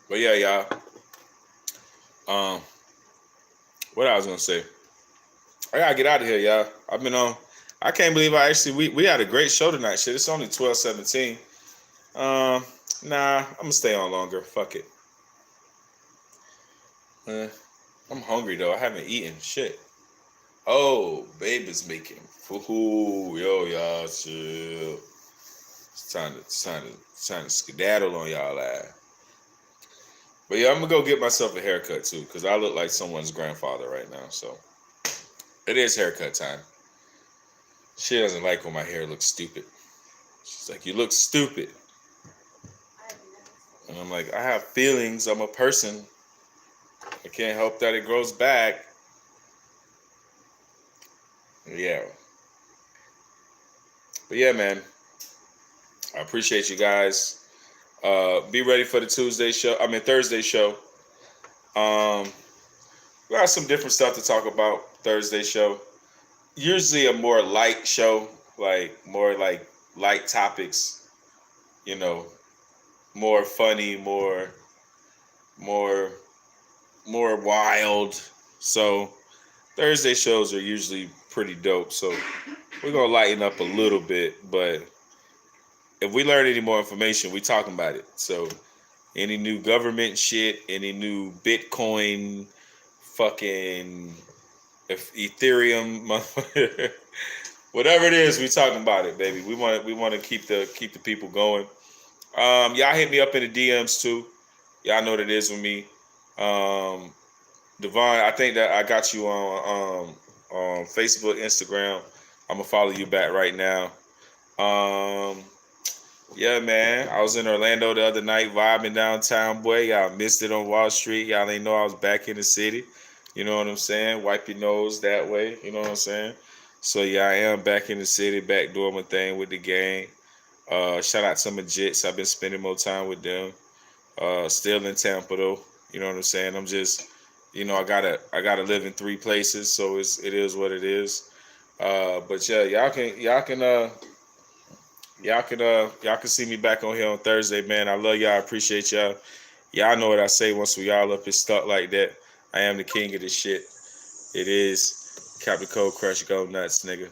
But yeah, y'all. What I was gonna say. I gotta get out of here, y'all. I've been on. I can't believe we had a great show tonight. Shit, it's only 12:17. Nah, I'm gonna stay on longer. Fuck it. I'm hungry though. I haven't eaten shit. Oh, baby's making. Ooh, yo, y'all, chill. It's time to skedaddle on y'all ass. But yeah, I'm gonna go get myself a haircut too, because I look like someone's grandfather right now. So it is haircut time. She doesn't like when my hair looks stupid. She's like, "You look stupid." And I'm like, I have feelings. I'm a person. I can't help that it grows back. Yeah. But yeah, man. I appreciate you guys. Be ready for the Thursday show. We got some different stuff to talk about Thursday show. Usually a more light show, like more like light topics, you know, more funny, more wild. So Thursday shows are usually pretty dope. So we're gonna lighten up a little bit, but if we learn any more information, we talking about it. So any new government shit, any new Bitcoin, fucking Ethereum, whatever it is, we talking about it, baby. We want to keep the people going. Y'all hit me up in the DMs too. Y'all know what it is with me. Devon, I think that I got you on Facebook, Instagram. I'm gonna follow you back right now. Yeah, man. I was in Orlando the other night vibing downtown, boy. Y'all missed it on Wall Street. Y'all ain't know I was back in the city. You know what I'm saying? Wipe your nose that way. You know what I'm saying? So yeah, I am back in the city, back doing my thing with the gang. Shout out to my Jits. I've been spending more time with them. Still in Tampa though. You know what I'm saying? I'm just, I gotta live in 3 places, so it is what it is. But yeah, y'all can see me back on here on Thursday, man. I love y'all. I appreciate y'all. Y'all know what I say once we all up and stuck like that. I am the king of this shit. It is Captain Cold Crush Go Nuts, nigga.